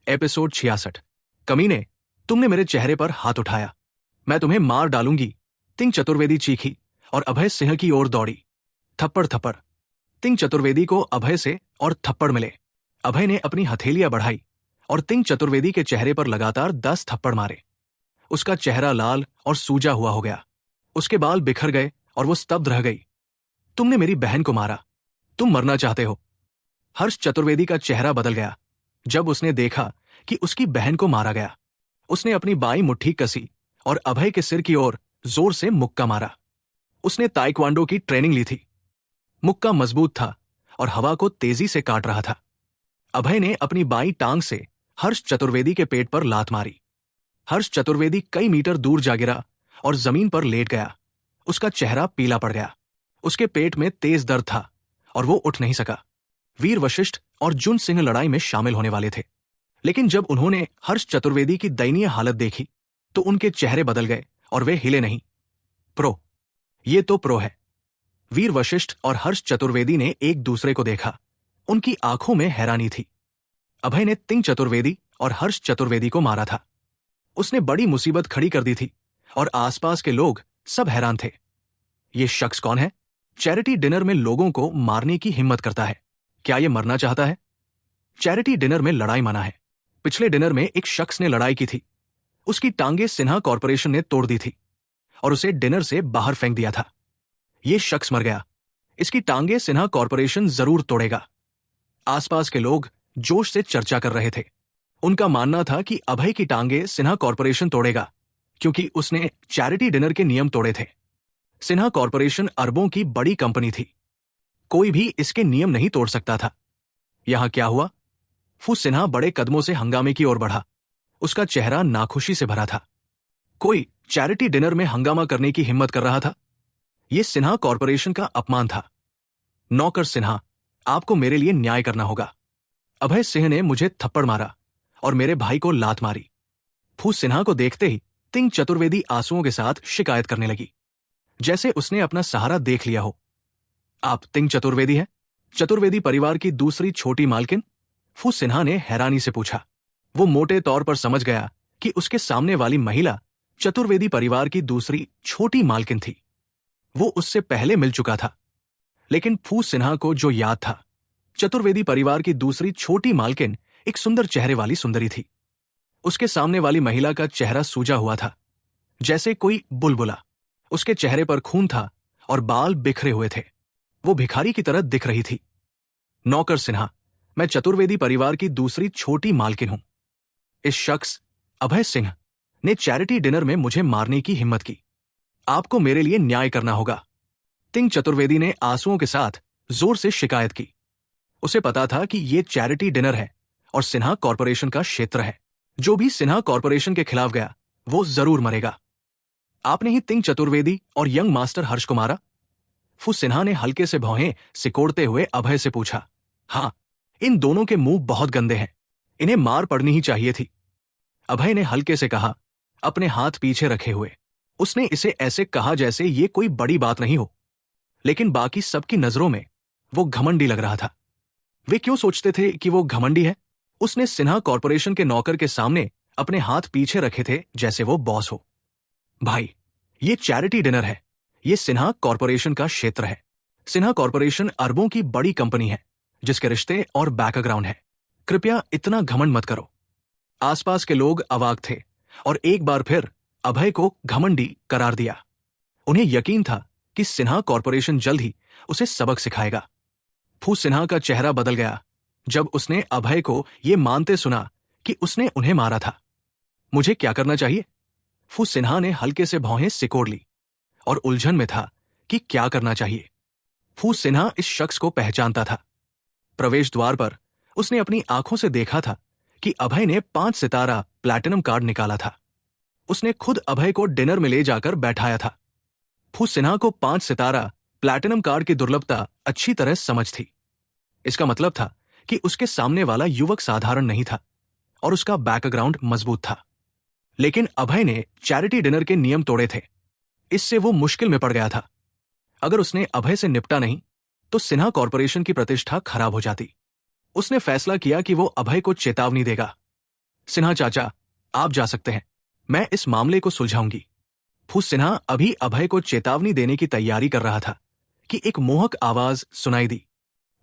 Episode 66। कमीने, तुमने मेरे चेहरे पर हाथ उठाया, मैं तुम्हें मार डालूंगी। तिंग चतुर्वेदी चीखी और अभय सिंह की ओर दौड़ी। थप्पड़ थप्पड़। तिंग चतुर्वेदी को अभय से और थप्पड़ मिले। अभय ने अपनी हथेलियां बढ़ाई और तिंग चतुर्वेदी के चेहरे पर लगातार 10 थप्पड़ मारे। उसका चेहरा लाल और सूजा हुआ हो गया। उसके बाल बिखर गए और वो स्तब्ध रह गई। तुमने मेरी बहन को मारा, तुम मरना चाहते हो। हर्ष चतुर्वेदी का चेहरा बदल गया जब उसने देखा कि उसकी बहन को मारा गया। उसने अपनी बाईं मुट्ठी कसी और अभय के सिर की ओर जोर से मुक्का मारा। उसने ताइक्वांडो की ट्रेनिंग ली थी। मुक्का मजबूत था और हवा को तेजी से काट रहा था। अभय ने अपनी बाईं टांग से हर्ष चतुर्वेदी के पेट पर लात मारी। हर्ष चतुर्वेदी कई मीटर दूर जा गिरा और जमीन पर लेट गया। उसका चेहरा पीला पड़ गया। उसके पेट में तेज दर्द था और वो उठ नहीं सका। वीर वशिष्ठ और जुन सिंह लड़ाई में शामिल होने वाले थे, लेकिन जब उन्होंने हर्ष चतुर्वेदी की दयनीय हालत देखी तो उनके चेहरे बदल गए और वे हिले नहीं। प्रो, ये तो प्रो है। वीर वशिष्ठ और हर्ष चतुर्वेदी ने एक दूसरे को देखा। उनकी आंखों में हैरानी थी। अभय ने तिंग चतुर्वेदी और हर्ष चतुर्वेदी को मारा था। उसने बड़ी मुसीबत खड़ी कर दी थी और आसपास के लोग सब हैरान थे। ये शख्स कौन है? चैरिटी डिनर में लोगों को मारने की हिम्मत करता है। क्या ये मरना चाहता है? चैरिटी डिनर में लड़ाई मना है। पिछले डिनर में एक शख्स ने लड़ाई की थी। उसकी टांगे सिन्हा कॉर्पोरेशन ने तोड़ दी थी और उसे डिनर से बाहर फेंक दिया था। ये शख्स मर गया। इसकी टांगे सिन्हा कॉर्पोरेशन जरूर तोड़ेगा। आसपास के लोग जोश से चर्चा कर रहे थे। उनका मानना था कि अभय की टांगे सिन्हा कॉर्पोरेशन तोड़ेगा क्योंकि उसने चैरिटी डिनर के नियम तोड़े थे। सिन्हा कॉर्पोरेशन अरबों की बड़ी कंपनी थी। कोई भी इसके नियम नहीं तोड़ सकता था। यहां क्या हुआ? फू सिन्हा बड़े कदमों से हंगामे की ओर बढ़ा। उसका चेहरा नाखुशी से भरा था। कोई चैरिटी डिनर में हंगामा करने की हिम्मत कर रहा था। यह सिन्हा कॉर्पोरेशन का अपमान था। नौकर सिन्हा, आपको मेरे लिए न्याय करना होगा। अभय सिंह ने मुझे थप्पड़ मारा और मेरे भाई को लात मारी। फू सिन्हा को देखते ही तिंग चतुर्वेदी आंसुओं के साथ शिकायत करने लगी, जैसे उसने अपना सहारा देख लिया हो। आप तिंग चतुर्वेदी हैं? चतुर्वेदी परिवार की दूसरी छोटी मालकिन? फू सिन्हा ने हैरानी से पूछा। वो मोटे तौर पर समझ गया कि उसके सामने वाली महिला चतुर्वेदी परिवार की दूसरी छोटी मालकिन थी। वो उससे पहले मिल चुका था, लेकिन फू सिन्हा को जो याद था, चतुर्वेदी परिवार की दूसरी छोटी मालकिन एक सुंदर चेहरे वाली सुंदरी थी। उसके सामने वाली महिला का चेहरा सूजा हुआ था, जैसे कोई बुलबुला। उसके चेहरे पर खून था और बाल बिखरे हुए थे। वो भिखारी की तरह दिख रही थी। नौकर सिन्हा, मैं चतुर्वेदी परिवार की दूसरी छोटी मालकिन हूं। इस शख्स अभय सिंह ने चैरिटी डिनर में मुझे मारने की हिम्मत की। आपको मेरे लिए न्याय करना होगा। तिंग चतुर्वेदी ने आंसुओं के साथ जोर से शिकायत की। उसे पता था कि यह चैरिटी डिनर है और सिन्हा कॉर्पोरेशन का क्षेत्र है। जो भी सिन्हा कॉर्पोरेशन के खिलाफ गया वो जरूर मरेगा। आपने ही तिंग चतुर्वेदी और यंग मास्टर हर्ष को मारा? फू सिन्हा ने हल्के से भौहें सिकोड़ते हुए अभय से पूछा। हाँ, इन दोनों के मुंह बहुत गंदे हैं। इन्हें मार पड़नी ही चाहिए थी। अभय ने हल्के से कहा, अपने हाथ पीछे रखे हुए। उसने इसे ऐसे कहा जैसे ये कोई बड़ी बात नहीं हो, लेकिन बाकी सबकी नजरों में वो घमंडी लग रहा था। वे क्यों सोचते थे कि वो घमंडी है? उसने सिन्हा कॉर्पोरेशन के नौकर के सामने अपने हाथ पीछे रखे थे जैसे वो बॉस हो। भाई, ये चैरिटी डिनर है। ये सिन्हा कॉर्पोरेशन का क्षेत्र है। सिन्हा कॉर्पोरेशन अरबों की बड़ी कंपनी है जिसके रिश्ते और बैकग्राउंड है। कृपया इतना घमंड मत करो। आसपास के लोग अवाक थे और एक बार फिर अभय को घमंडी करार दिया। उन्हें यकीन था कि सिन्हा कॉर्पोरेशन जल्द ही उसे सबक सिखाएगा। फू सिन्हा का चेहरा बदल गया जब उसने अभय को यह मानते सुना कि उसने उन्हें मारा था। मुझे क्या करना चाहिए? फू सिन्हा ने हल्के से भौहें सिकोड़ ली और उलझन में था कि क्या करना चाहिए। फू सिन्हा इस शख्स को पहचानता था। प्रवेश द्वार पर उसने अपनी आंखों से देखा था कि अभय ने 5 सितारा प्लैटिनम कार्ड निकाला था। उसने खुद अभय को डिनर में ले जाकर बैठाया था। फू सिन्हा को 5 सितारा प्लैटिनम कार्ड की दुर्लभता अच्छी तरह समझ थी। इसका मतलब था कि उसके सामने वाला युवक साधारण नहीं था और उसका बैकग्राउंड मजबूत था। लेकिन अभय ने चैरिटी डिनर के नियम तोड़े थे। इससे वो मुश्किल में पड़ गया था। अगर उसने अभय से निपटा नहीं तो सिन्हा कॉर्पोरेशन की प्रतिष्ठा खराब हो जाती। उसने फैसला किया कि वो अभय को चेतावनी देगा। सिन्हा चाचा, आप जा सकते हैं, मैं इस मामले को सुलझाऊंगी। फूस सिन्हा अभी अभय को चेतावनी देने की तैयारी कर रहा था कि एक मोहक आवाज सुनाई दी।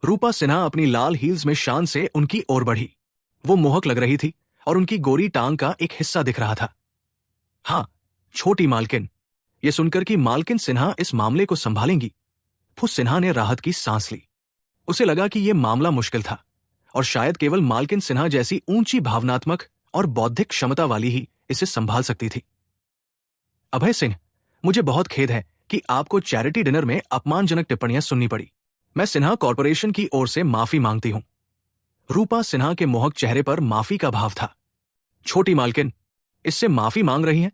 रूपा सिन्हा अपनी लाल हील्स में शान से उनकी ओर बढ़ी। वो मोहक लग रही थी और उनकी गोरी टांग का एक हिस्सा दिख रहा था। हाँ, छोटी मालकिन। ये सुनकर कि मालकिन सिन्हा इस मामले को संभालेंगी, फूस सिन्हा ने राहत की सांस ली। उसे लगा कि यह मामला मुश्किल था और शायद केवल मालकिन सिन्हा जैसी ऊंची भावनात्मक और बौद्धिक क्षमता वाली ही इसे संभाल सकती थी। अभय सिंह, मुझे बहुत खेद है कि आपको चैरिटी डिनर में अपमानजनक टिप्पणियां सुननी पड़ी। मैं सिन्हा कॉर्पोरेशन की ओर से माफी मांगती हूं। रूपा सिन्हा के मोहक चेहरे पर माफी का भाव था। छोटी मालकिन, इससे माफी मांग रही हैं?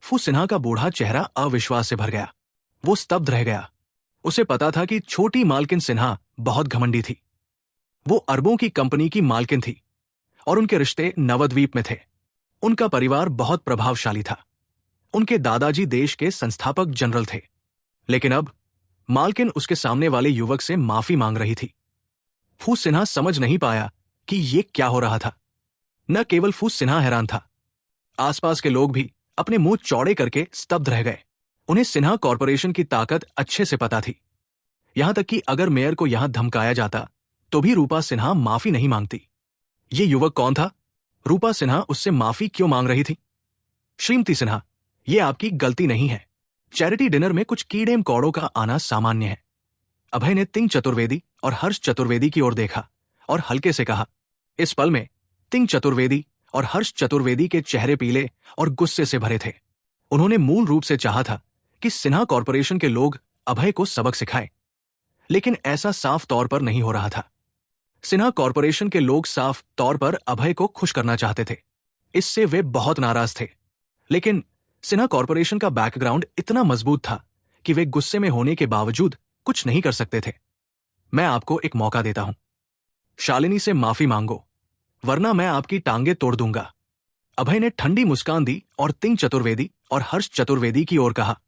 फूस सिन्हा का बूढ़ा चेहरा अविश्वास से भर गया। वो स्तब्ध रह गया। उसे पता था कि छोटी मालकिन सिन्हा बहुत घमंडी थी। वो अरबों की कंपनी की मालकिन थी और उनके रिश्ते नवद्वीप में थे। उनका परिवार बहुत प्रभावशाली था। उनके दादाजी देश के संस्थापक जनरल थे। लेकिन अब मालकिन उसके सामने वाले युवक से माफी मांग रही थी। फूस सिन्हा समझ नहीं पाया कि ये क्या हो रहा था। न केवल फूस सिन्हा हैरान था, आसपास के लोग भी अपने मुंह चौड़े करके स्तब्ध रह गए। उन्हें सिन्हा कॉर्पोरेशन की ताकत अच्छे से पता थी। यहां तक कि अगर मेयर को यहां धमकाया जाता तो भी रूपा सिन्हा माफी नहीं मांगती। ये युवक कौन था? रूपा सिन्हा उससे माफी क्यों मांग रही थी? श्रीमती सिन्हा, यह आपकी गलती नहीं है। चैरिटी डिनर में कुछ कीड़े मकोड़ों का आना सामान्य है। अभय ने तिंग चतुर्वेदी और हर्ष चतुर्वेदी की ओर देखा और हल्के से कहा। इस पल में तिंग चतुर्वेदी और हर्ष चतुर्वेदी के चेहरे पीले और गुस्से से भरे थे। उन्होंने मूल रूप से चाहा था कि सिन्हा कॉर्पोरेशन के लोग अभय को सबक सिखाएं, लेकिन ऐसा साफ तौर पर नहीं हो रहा था। सिन्हा कॉर्पोरेशन के लोग साफ तौर पर अभय को खुश करना चाहते थे। इससे वे बहुत नाराज थे। लेकिन सिन्हा कॉर्पोरेशन का बैकग्राउंड इतना मजबूत था कि वे गुस्से में होने के बावजूद कुछ नहीं कर सकते थे। मैं आपको एक मौका देता हूं। शालिनी से माफी मांगो, वरना मैं आपकी टांगे तोड़ दूंगा। अभय ने ठंडी मुस्कान दी और तिंग चतुर्वेदी और हर्ष चतुर्वेदी की ओर कहा।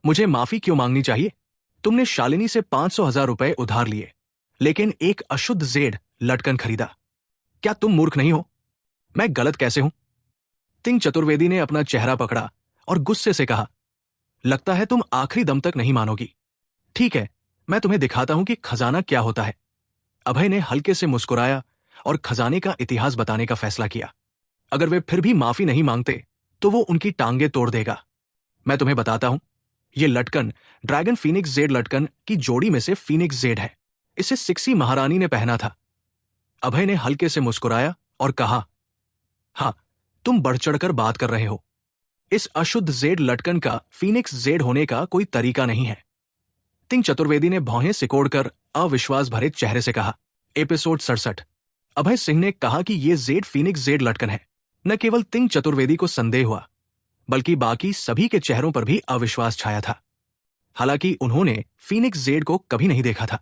मुझे माफी क्यों मांगनी चाहिए? तुमने शालिनी से 500,000 रुपए उधार लिए, लेकिन एक अशुद्ध जेड लटकन खरीदा। क्या तुम मूर्ख नहीं हो? मैं गलत कैसे हूं? तिंग चतुर्वेदी ने अपना चेहरा पकड़ा और गुस्से से कहा, लगता है तुम आखिरी दम तक नहीं मानोगी। ठीक है, मैं तुम्हें दिखाता हूं कि खजाना क्या होता है। अभय ने हल्के से मुस्कुराया और खजाने का इतिहास बताने का फैसला किया। अगर वे फिर भी माफी नहीं मांगते तो वो उनकी टांगे तोड़ देगा। मैं तुम्हें बताता हूं, यह लटकन ड्रैगन फीनिक्स जेड लटकन की जोड़ी में से फीनिक्स जेड है। इसे सिक्सी महारानी ने पहना था। अभय ने हल्के से मुस्कुराया और कहा, हाँ, तुम बढ़ चढ़कर बात कर रहे हो। इस अशुद्ध जेड लटकन का फीनिक्स जेड होने का कोई तरीका नहीं है। तिंग चतुर्वेदी ने भौहें सिकोड़कर अविश्वास भरे चेहरे से कहा। एपिसोड 67। अभय सिंह ने कहा कि यह जेड फीनिक्स जेड लटकन है। न केवल तिंग चतुर्वेदी को संदेह हुआ, बल्कि बाकी सभी के चेहरों पर भी अविश्वास छाया था। हालांकि उन्होंने फीनिक्स जेड को कभी नहीं देखा था,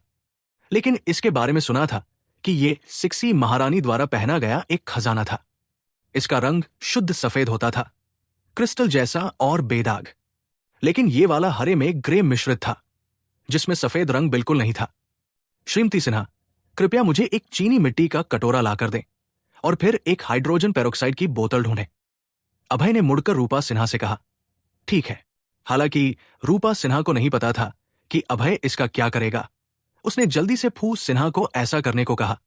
लेकिन इसके बारे में सुना था कि यह सिक्सी महारानी द्वारा पहना गया एक खजाना था। इसका रंग शुद्ध सफेद होता था, क्रिस्टल जैसा और बेदाग। लेकिन ये वाला हरे में ग्रे मिश्रित था, जिसमें सफेद रंग बिल्कुल नहीं था। श्रीमती सिन्हा, कृपया मुझे एक चीनी मिट्टी का कटोरा लाकर दें और फिर एक हाइड्रोजन पेरोक्साइड की बोतल ढूंढें। अभय ने मुड़कर रूपा सिन्हा से कहा। ठीक है। हालांकि रूपा सिन्हा को नहीं पता था कि अभय इसका क्या करेगा। उसने जल्दी से फूस सिन्हा को ऐसा करने को कहा।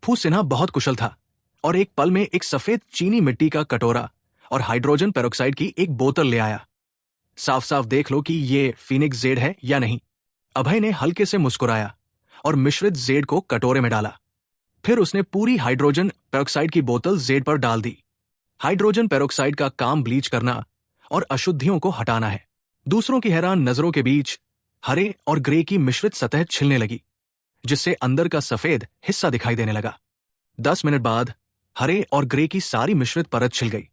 फूस सिन्हा बहुत कुशल था और एक पल में एक सफेद चीनी मिट्टी का कटोरा और हाइड्रोजन पेरोक्साइड की एक बोतल ले आया। साफ साफ देख लो कि ये फीनिक्स जेड है या नहीं। अभय ने हल्के से मुस्कुराया और मिश्रित जेड को कटोरे में डाला। फिर उसने पूरी हाइड्रोजन पेरोक्साइड की बोतल जेड पर डाल दी। हाइड्रोजन पेरोक्साइड का काम ब्लीच करना और अशुद्धियों को हटाना है। दूसरों की हैरान नजरों के बीच हरे और ग्रे की मिश्रित सतह छिलने लगी, जिससे अंदर का सफेद हिस्सा दिखाई देने लगा। 10 मिनट बाद हरे और ग्रे की सारी मिश्रित परत छिल गई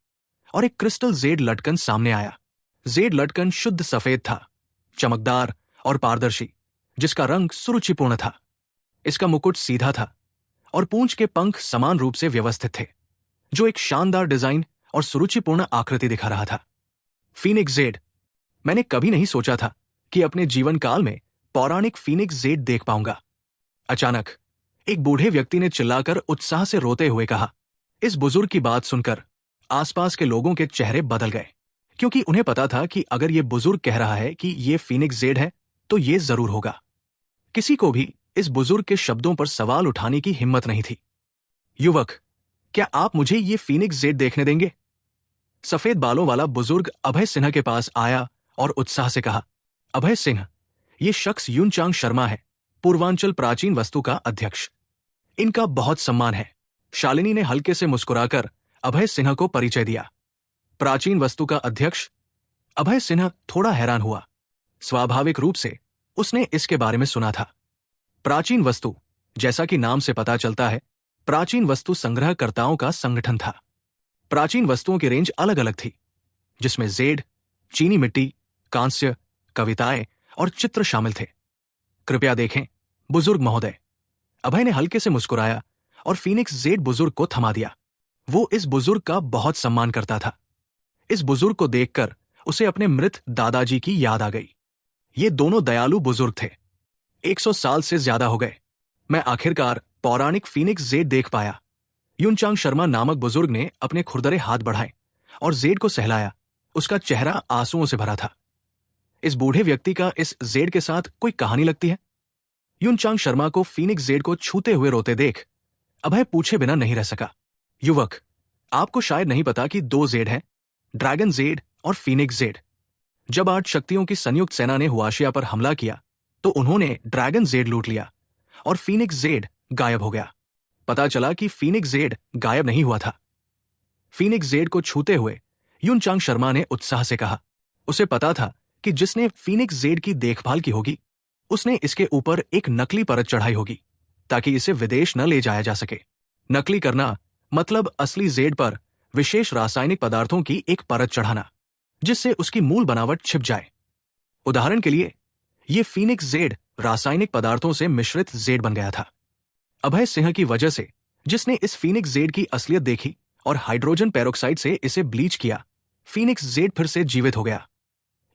और एक क्रिस्टल जेड लटकन सामने आया। जेड लटकन शुद्ध सफेद था, चमकदार और पारदर्शी, जिसका रंग सुरुचिपूर्ण था। इसका मुकुट सीधा था और पूंछ के पंख समान रूप से व्यवस्थित थे, जो एक शानदार डिजाइन और सुरुचिपूर्ण आकृति दिखा रहा था। Phoenix Z. मैंने कभी नहीं सोचा था कि अपने जीवन काल में पौराणिक फीनिक्स जेड देख पाऊंगा। अचानक एक बूढ़े व्यक्ति ने चिल्लाकर उत्साह से रोते हुए कहा। इस बुजुर्ग की बात सुनकर आसपास के लोगों के चेहरे बदल गए, क्योंकि उन्हें पता था कि अगर ये बुजुर्ग कह रहा है कि ये फीनिक्स जेड है तो ये जरूर होगा। किसी को भी इस बुजुर्ग के शब्दों पर सवाल उठाने की हिम्मत नहीं थी। युवक, क्या आप मुझे ये फीनिक्स जेड देखने देंगे? सफेद बालों वाला बुजुर्ग अभय सिन्हा के पास आया और उत्साह से कहा, अभय सिंह, ये शख्स युनचांग शर्मा है, पूर्वांचल प्राचीन वस्तु का अध्यक्ष। इनका बहुत सम्मान है। शालिनी ने हल्के से मुस्कुराकर अभय सिन्हा को परिचय दिया। प्राचीन वस्तु का अध्यक्ष? अभय सिन्हा थोड़ा हैरान हुआ। स्वाभाविक रूप से उसने इसके बारे में सुना था। प्राचीन वस्तु, जैसा कि नाम से पता चलता है, प्राचीन वस्तु संग्रहकर्ताओं का संगठन था। प्राचीन वस्तुओं की रेंज अलग अलग थी, जिसमें जेड, चीनी मिट्टी, कांस्य, कविताएं और चित्र शामिल थे। कृपया देखें, बुजुर्ग महोदय। अभय ने हल्के से मुस्कुराया और फीनिक्स जेड बुजुर्ग को थमा दिया। वो इस बुजुर्ग का बहुत सम्मान करता था। इस बुजुर्ग को देखकर उसे अपने मृत दादाजी की याद आ गई। ये दोनों दयालु बुजुर्ग थे। 100 साल से ज्यादा हो गए। मैं आखिरकार पौराणिक फीनिक्स जेड देख पाया। युनचांग शर्मा नामक बुजुर्ग ने अपने खुरदरे हाथ बढ़ाए और जेड को सहलाया। उसका चेहरा आंसुओं से भरा था। इस बूढ़े व्यक्ति का इस जेड के साथ कोई कहानी लगती है। युनचांग शर्मा को फीनिक्स जेड को छूते हुए रोते देख अभय पूछे बिना नहीं रह सका, युवक, आपको शायद नहीं पता कि 2 जेड हैं, ड्रैगन जेड और फीनिक्स जेड। जब 8 शक्तियों की संयुक्त सेना ने हुआशिया पर हमला किया तो उन्होंने ड्रैगन जेड लूट लिया और फीनिक्स जेड गायब हो गया। पता चला कि फीनिक्स जेड गायब नहीं हुआ था। फीनिक्स जेड को छूते हुए युनचांग शर्मा ने उत्साह से कहा, उसे पता था कि जिसने फीनिक्स जेड की देखभाल की होगी उसने इसके ऊपर एक नकली परत चढ़ाई होगी ताकि इसे विदेश न ले जाया जा सके। नकली करना मतलब असली जेड पर विशेष रासायनिक पदार्थों की एक परत चढ़ाना, जिससे उसकी मूल बनावट छिप जाए। उदाहरण के लिए, यह फीनिक्स जेड रासायनिक पदार्थों से मिश्रित जेड बन गया था। अभय सिंह की वजह से, जिसने इस फीनिक्स जेड की असलियत देखी और हाइड्रोजन पेरोक्साइड से इसे ब्लीच किया, फीनिक्स जेड फिर से जीवित हो गया।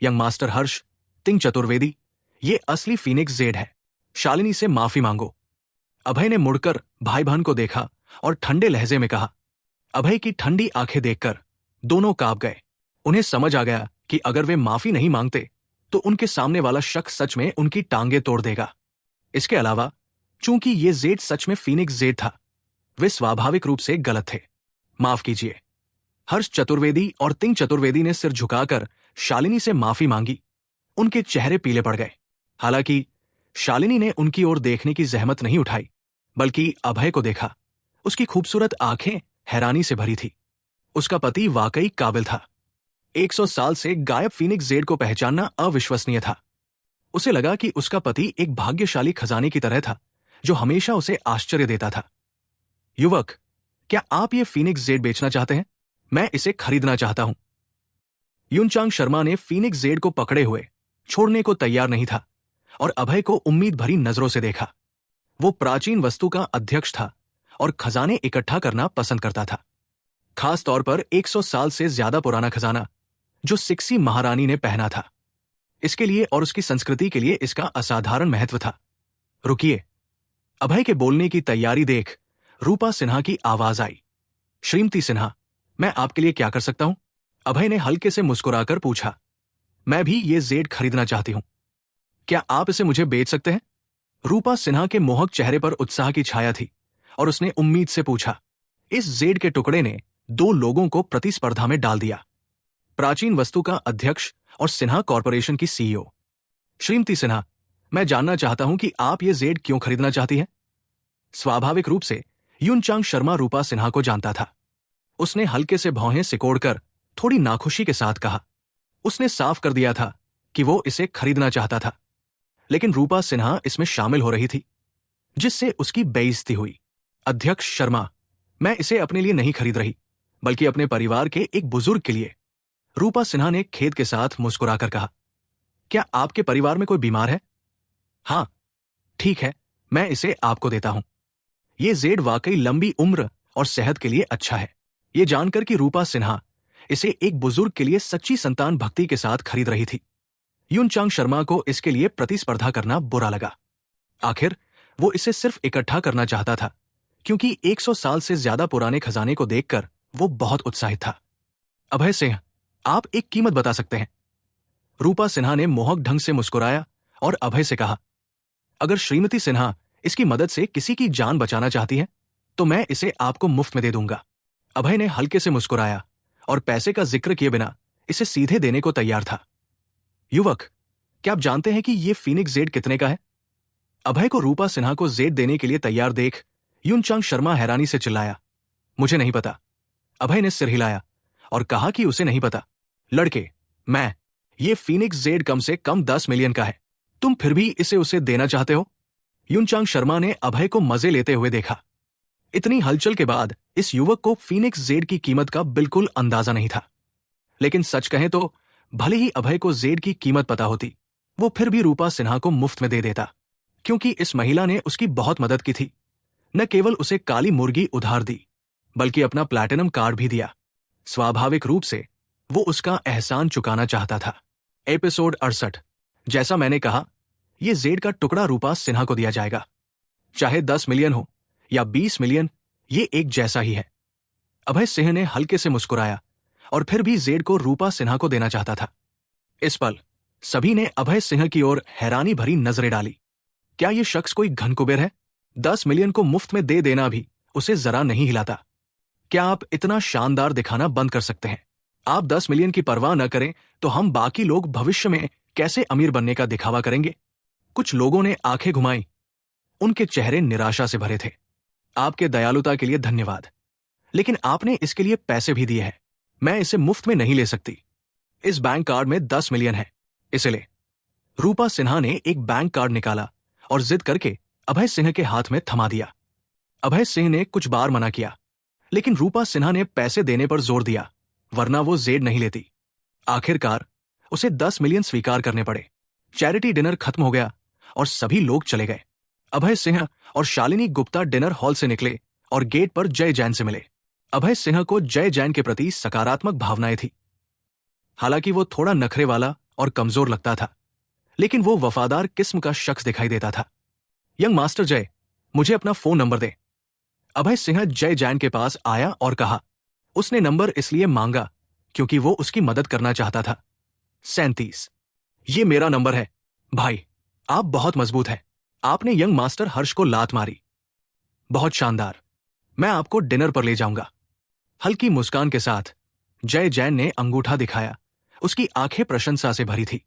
यंग मास्टर हर्ष, तिंग चतुर्वेदी, ये असली फीनिक्स जेड है। शालिनी से माफी मांगो। अभय ने मुड़कर भाई बहन को देखा और ठंडे लहजे में कहा। अभय की ठंडी आंखें देखकर दोनों कांप गए। उन्हें समझ आ गया कि अगर वे माफी नहीं मांगते तो उनके सामने वाला शख्स सच में उनकी टांगें तोड़ देगा। इसके अलावा, चूंकि ये जेड सच में फीनिक्स जेड था, वे स्वाभाविक रूप से गलत थे। माफ कीजिए। हर्ष चतुर्वेदी और तिंग चतुर्वेदी ने सिर झुकाकर शालिनी से माफी मांगी। उनके चेहरे पीले पड़ गए। हालांकि शालिनी ने उनकी ओर देखने की जहमत नहीं उठाई, बल्कि अभय को देखा। उसकी खूबसूरत आंखें हैरानी से भरी थी। उसका पति वाकई काबिल था। 100 साल से गायब फीनिक्स जेड को पहचानना अविश्वसनीय था। उसे लगा कि उसका पति एक भाग्यशाली खजाने की तरह था जो हमेशा उसे आश्चर्य देता था। युवक, क्या आप ये फीनिक्स जेड बेचना चाहते हैं? मैं इसे खरीदना चाहता हूं। युनचांग शर्मा ने फीनिक्स जेड को पकड़े हुए छोड़ने को तैयार नहीं था और अभय को उम्मीद भरी नजरों से देखा। वो प्राचीन वस्तु का अध्यक्ष था और खजाने इकट्ठा करना पसंद करता था, खास तौर पर 100 साल से ज्यादा पुराना खजाना जो सिक्सी महारानी ने पहना था। इसके लिए और उसकी संस्कृति के लिए इसका असाधारण महत्व था। रुकिए। अभय के बोलने की तैयारी देख रूपा सिन्हा की आवाज आई। श्रीमती सिन्हा, मैं आपके लिए क्या कर सकता हूं? अभय ने हल्के से मुस्कुराकर पूछा। मैं भी ये जेड खरीदना चाहती हूं। क्या आप इसे मुझे बेच सकते हैं? रूपा सिन्हा के मोहक चेहरे पर उत्साह की छाया थी और उसने उम्मीद से पूछा। इस जेड के टुकड़े ने 2 लोगों को प्रतिस्पर्धा में डाल दिया, प्राचीन वस्तु का अध्यक्ष और सिन्हा कॉरपोरेशन की सीईओ। श्रीमती सिन्हा, मैं जानना चाहता हूं कि आप ये जेड क्यों खरीदना चाहती हैं? स्वाभाविक रूप से युनचांग शर्मा रूपा सिन्हा को जानता था। उसने हल्के से भौहें सिकोड़कर थोड़ी नाखुशी के साथ कहा। उसने साफ कर दिया था कि वो इसे खरीदना चाहता था, लेकिन रूपा सिन्हा इसमें शामिल हो रही थी, जिससे उसकी बेइज्जती हुई। अध्यक्ष शर्मा, मैं इसे अपने लिए नहीं खरीद रही, बल्कि अपने परिवार के एक बुजुर्ग के लिए। रूपा सिन्हा ने खेद के साथ मुस्कुराकर कहा। क्या आपके परिवार में कोई बीमार है? हाँ। ठीक है, मैं इसे आपको देता हूं। ये जेड वाकई लंबी उम्र और सेहत के लिए अच्छा है। ये जानकर कि रूपा सिन्हा इसे एक बुजुर्ग के लिए सच्ची संतान भक्ति के साथ खरीद रही थी, युनचांग शर्मा को इसके लिए प्रतिस्पर्धा करना बुरा लगा। आखिर वो इसे सिर्फ इकट्ठा करना चाहता था, क्योंकि 100 साल से ज्यादा पुराने खजाने को देखकर वो बहुत उत्साहित था। अभय सिंह, आप एक कीमत बता सकते हैं? रूपा सिन्हा ने मोहक ढंग से मुस्कुराया और अभय से कहा, अगर श्रीमती सिन्हा इसकी मदद से किसी की जान बचाना चाहती है तो मैं इसे आपको मुफ्त में दे दूंगा। अभय ने हल्के से मुस्कुराया और पैसे का जिक्र किए बिना इसे सीधे देने को तैयार था। युवक, क्या आप जानते हैं कि यह फीनिक्स जेड कितने का है? अभय को रूपा सिन्हा को जेड देने के लिए तैयार देख युनचांग शर्मा हैरानी से चिल्लाया, मुझे नहीं पता। अभय ने सिर हिलाया और कहा कि उसे नहीं पता। लड़के, ये फीनिक्स जेड कम से कम 10 मिलियन का है, तुम फिर भी इसे उसे देना चाहते हो? युनचांग शर्मा ने अभय को मजे लेते हुए देखा। इतनी हलचल के बाद इस युवक को फीनिक्स जेड की कीमत का बिल्कुल अंदाजा नहीं था। लेकिन सच कहें तो भले ही अभय को जेड की कीमत पता होती, वो फिर भी रूपा सिन्हा को मुफ्त में दे देता, क्योंकि इस महिला ने उसकी बहुत मदद की थी। न केवल उसे काली मुर्गी उधार दी, बल्कि अपना प्लैटिनम कार्ड भी दिया। स्वाभाविक रूप से वो उसका एहसान चुकाना चाहता था। एपिसोड 68। जैसा मैंने कहा, यह जेड का टुकड़ा रूपा सिन्हा को दिया जाएगा। चाहे 10 मिलियन हो या 20 मिलियन, ये एक जैसा ही है। अभय सिंह ने हल्के से मुस्कुराया और फिर भी जेड को रूपा सिन्हा को देना चाहता था। इस पल सभी ने अभय सिंह की ओर हैरानी भरी नजरें डाली। क्या यह शख्स कोई घनकुबेर है? 10 मिलियन को मुफ्त में दे देना भी उसे जरा नहीं हिलाता। क्या आप इतना शानदार दिखाना बंद कर सकते हैं? आप 10 मिलियन की परवाह न करें तो हम बाकी लोग भविष्य में कैसे अमीर बनने का दिखावा करेंगे? कुछ लोगों ने आंखें घुमाई। उनके चेहरे निराशा से भरे थे। आपके दयालुता के लिए धन्यवाद, लेकिन आपने इसके लिए पैसे भी दिए हैं। मैं इसे मुफ्त में नहीं ले सकती। इस बैंक कार्ड में 10 मिलियन है, इसे ले। रूपा सिन्हा ने एक बैंक कार्ड निकाला और जिद करके अभय सिंह के हाथ में थमा दिया। अभय सिंह ने कुछ बार मना किया, लेकिन रूपा सिन्हा ने पैसे देने पर जोर दिया, वरना वो जेड नहीं लेती। आखिरकार उसे 10 मिलियन स्वीकार करने पड़े। चैरिटी डिनर खत्म हो गया और सभी लोग चले गए। अभय सिंह और शालिनी गुप्ता डिनर हॉल से निकले और गेट पर जय जैन से मिले। अभय सिंह को जय जैन के प्रति सकारात्मक भावनाएं थी। हालांकि वो थोड़ा नखरे वाला और कमजोर लगता था, लेकिन वो वफादार किस्म का शख्स दिखाई देता था। यंग मास्टर जय, मुझे अपना फोन नंबर दे। अभय सिंह जय जैन के पास आया और कहा। उसने नंबर इसलिए मांगा क्योंकि वो उसकी मदद करना चाहता था। 37। ये मेरा नंबर है। भाई, आप बहुत मजबूत हैं। आपने यंग मास्टर हर्ष को लात मारी। बहुत शानदार। मैं आपको डिनर पर ले जाऊंगा। हल्की मुस्कान के साथ जय जैन ने अंगूठा दिखाया। उसकी आंखें प्रशंसा से भरी थी।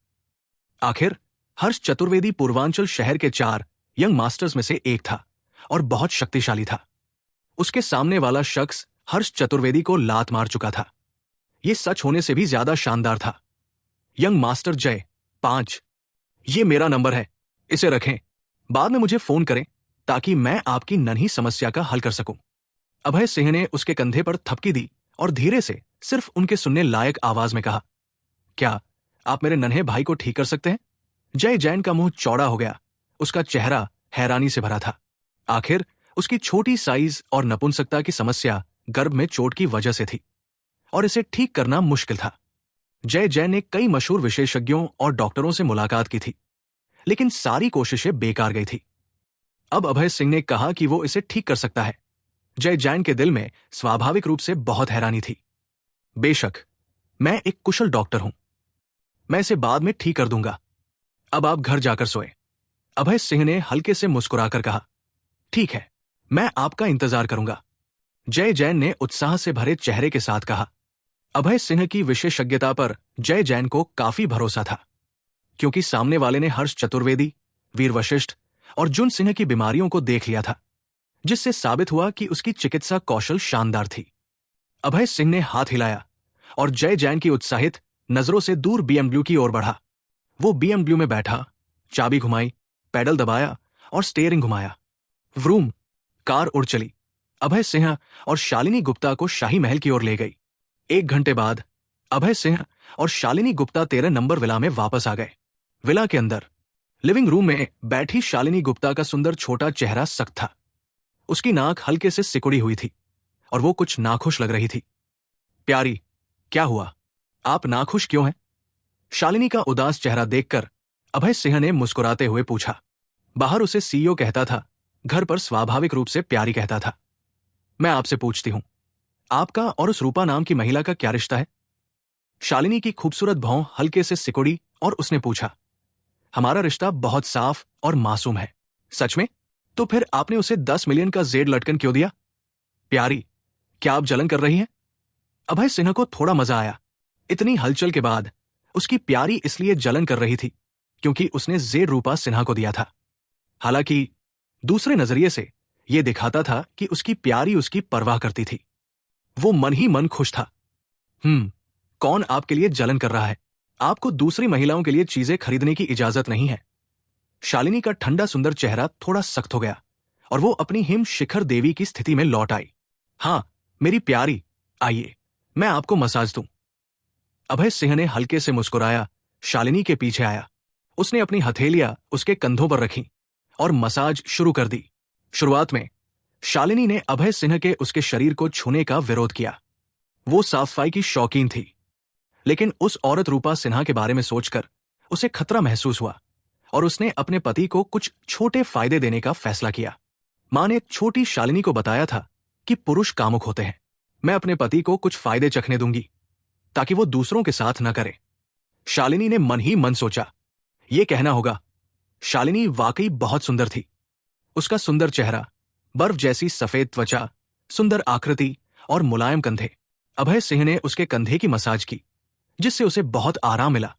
आखिर हर्ष चतुर्वेदी पूर्वांचल शहर के 4 यंग मास्टर्स में से एक था और बहुत शक्तिशाली था। उसके सामने वाला शख्स हर्ष चतुर्वेदी को लात मार चुका था। यह सच होने से भी ज्यादा शानदार था। यंग मास्टर जय 5। ये मेरा नंबर है, इसे रखें। बाद में मुझे फोन करें ताकि मैं आपकी नन्ही समस्या का हल कर सकूं। अभय सिंह ने उसके कंधे पर थपकी दी और धीरे से सिर्फ उनके सुनने लायक आवाज में कहा, क्या आप मेरे नन्हे भाई को ठीक कर सकते हैं? जय जैन का मुंह चौड़ा हो गया। उसका चेहरा हैरानी से भरा था। आखिर उसकी छोटी साइज और नपुंसकता की समस्या गर्भ में चोट की वजह से थी और इसे ठीक करना मुश्किल था। जय जैन ने कई मशहूर विशेषज्ञों और डॉक्टरों से मुलाकात की थी, लेकिन सारी कोशिशें बेकार गई थी। अब अभय सिंह ने कहा कि वो इसे ठीक कर सकता है। जय जैन के दिल में स्वाभाविक रूप से बहुत हैरानी थी। बेशक, मैं एक कुशल डॉक्टर हूं। मैं इसे बाद में ठीक कर दूंगा। अब आप घर जाकर सोए। अभय सिंह ने हल्के से मुस्कुराकर कहा, ठीक है, मैं आपका इंतजार करूंगा। जय जैन ने उत्साह से भरे चेहरे के साथ कहा। अभय सिंह की विशेषज्ञता पर जय जैन को काफी भरोसा था, क्योंकि सामने वाले ने हर्ष चतुर्वेदी, वीर वशिष्ठ और जुन सिंह की बीमारियों को देख लिया था, जिससे साबित हुआ कि उसकी चिकित्सा कौशल शानदार थी। अभय सिंह ने हाथ हिलाया और जय जैन की उत्साहित नजरों से दूर BMW की ओर बढ़ा। वो BMW में बैठा, चाबी घुमाई, पैडल दबाया और स्टीयरिंग घुमाया। व्रूम, कार उड़ चली। अभय सिंह और शालिनी गुप्ता को शाही महल की ओर ले गई। 1 घंटे बाद अभय सिंह और शालिनी गुप्ता 13 नंबर विला में वापस आ गए। विला के अंदर लिविंग रूम में बैठी शालिनी गुप्ता का सुंदर छोटा चेहरा सख्त था। उसकी नाक हल्के से सिकुड़ी हुई थी और वो कुछ नाखुश लग रही थी। प्यारी, क्या हुआ? आप नाखुश क्यों हैं? शालिनी का उदास चेहरा देखकर अभय सिंह ने मुस्कुराते हुए पूछा। बाहर उसे CEO कहता था, घर पर स्वाभाविक रूप से प्यारी कहता था। मैं आपसे पूछती हूं, आपका और उस रूपा नाम की महिला का क्या रिश्ता है? शालिनी की खूबसूरत भौं हल्के से सिकुड़ी और उसने पूछा, हमारा रिश्ता बहुत साफ और मासूम है। सच में? तो फिर आपने उसे 10 मिलियन का जेड लटकन क्यों दिया? प्यारी, क्या आप जलन कर रही हैं? अभय सिन्हा को थोड़ा मजा आया। इतनी हलचल के बाद उसकी प्यारी इसलिए जलन कर रही थी क्योंकि उसने जेड रूपा सिन्हा को दिया था। हालांकि दूसरे नजरिए से यह दिखाता था कि उसकी प्यारी उसकी परवाह करती थी। वो मन ही मन खुश था। कौन आपके लिए जलन कर रहा है? आपको दूसरी महिलाओं के लिए चीजें खरीदने की इजाजत नहीं है। शालिनी का ठंडा सुंदर चेहरा थोड़ा सख्त हो गया और वो अपनी हिम शिखर देवी की स्थिति में लौट आई। हाँ मेरी प्यारी, आइए मैं आपको मसाज दूं। अभय सिंह ने हल्के से मुस्कुराया, शालिनी के पीछे आया। उसने अपनी हथेलियां उसके कंधों पर रखी और मसाज शुरू कर दी। शुरुआत में शालिनी ने अभय सिंह के उसके शरीर को छूने का विरोध किया। वो साफ सफाई की शौकीन थी, लेकिन उस औरत रूपा सिन्हा के बारे में सोचकर उसे खतरा महसूस हुआ और उसने अपने पति को कुछ छोटे फायदे देने का फैसला किया। मां ने छोटी शालिनी को बताया था कि पुरुष कामुक होते हैं। मैं अपने पति को कुछ फायदे चखने दूंगी ताकि वो दूसरों के साथ न करे। शालिनी ने मन ही मन सोचा, ये कहना होगा। शालिनी वाकई बहुत सुंदर थी। उसका सुंदर चेहरा, बर्फ जैसी सफेद त्वचा, सुंदर आकृति और मुलायम कंधे। अभय सिंह ने उसके कंधे की मसाज की जिससे उसे बहुत आराम मिला।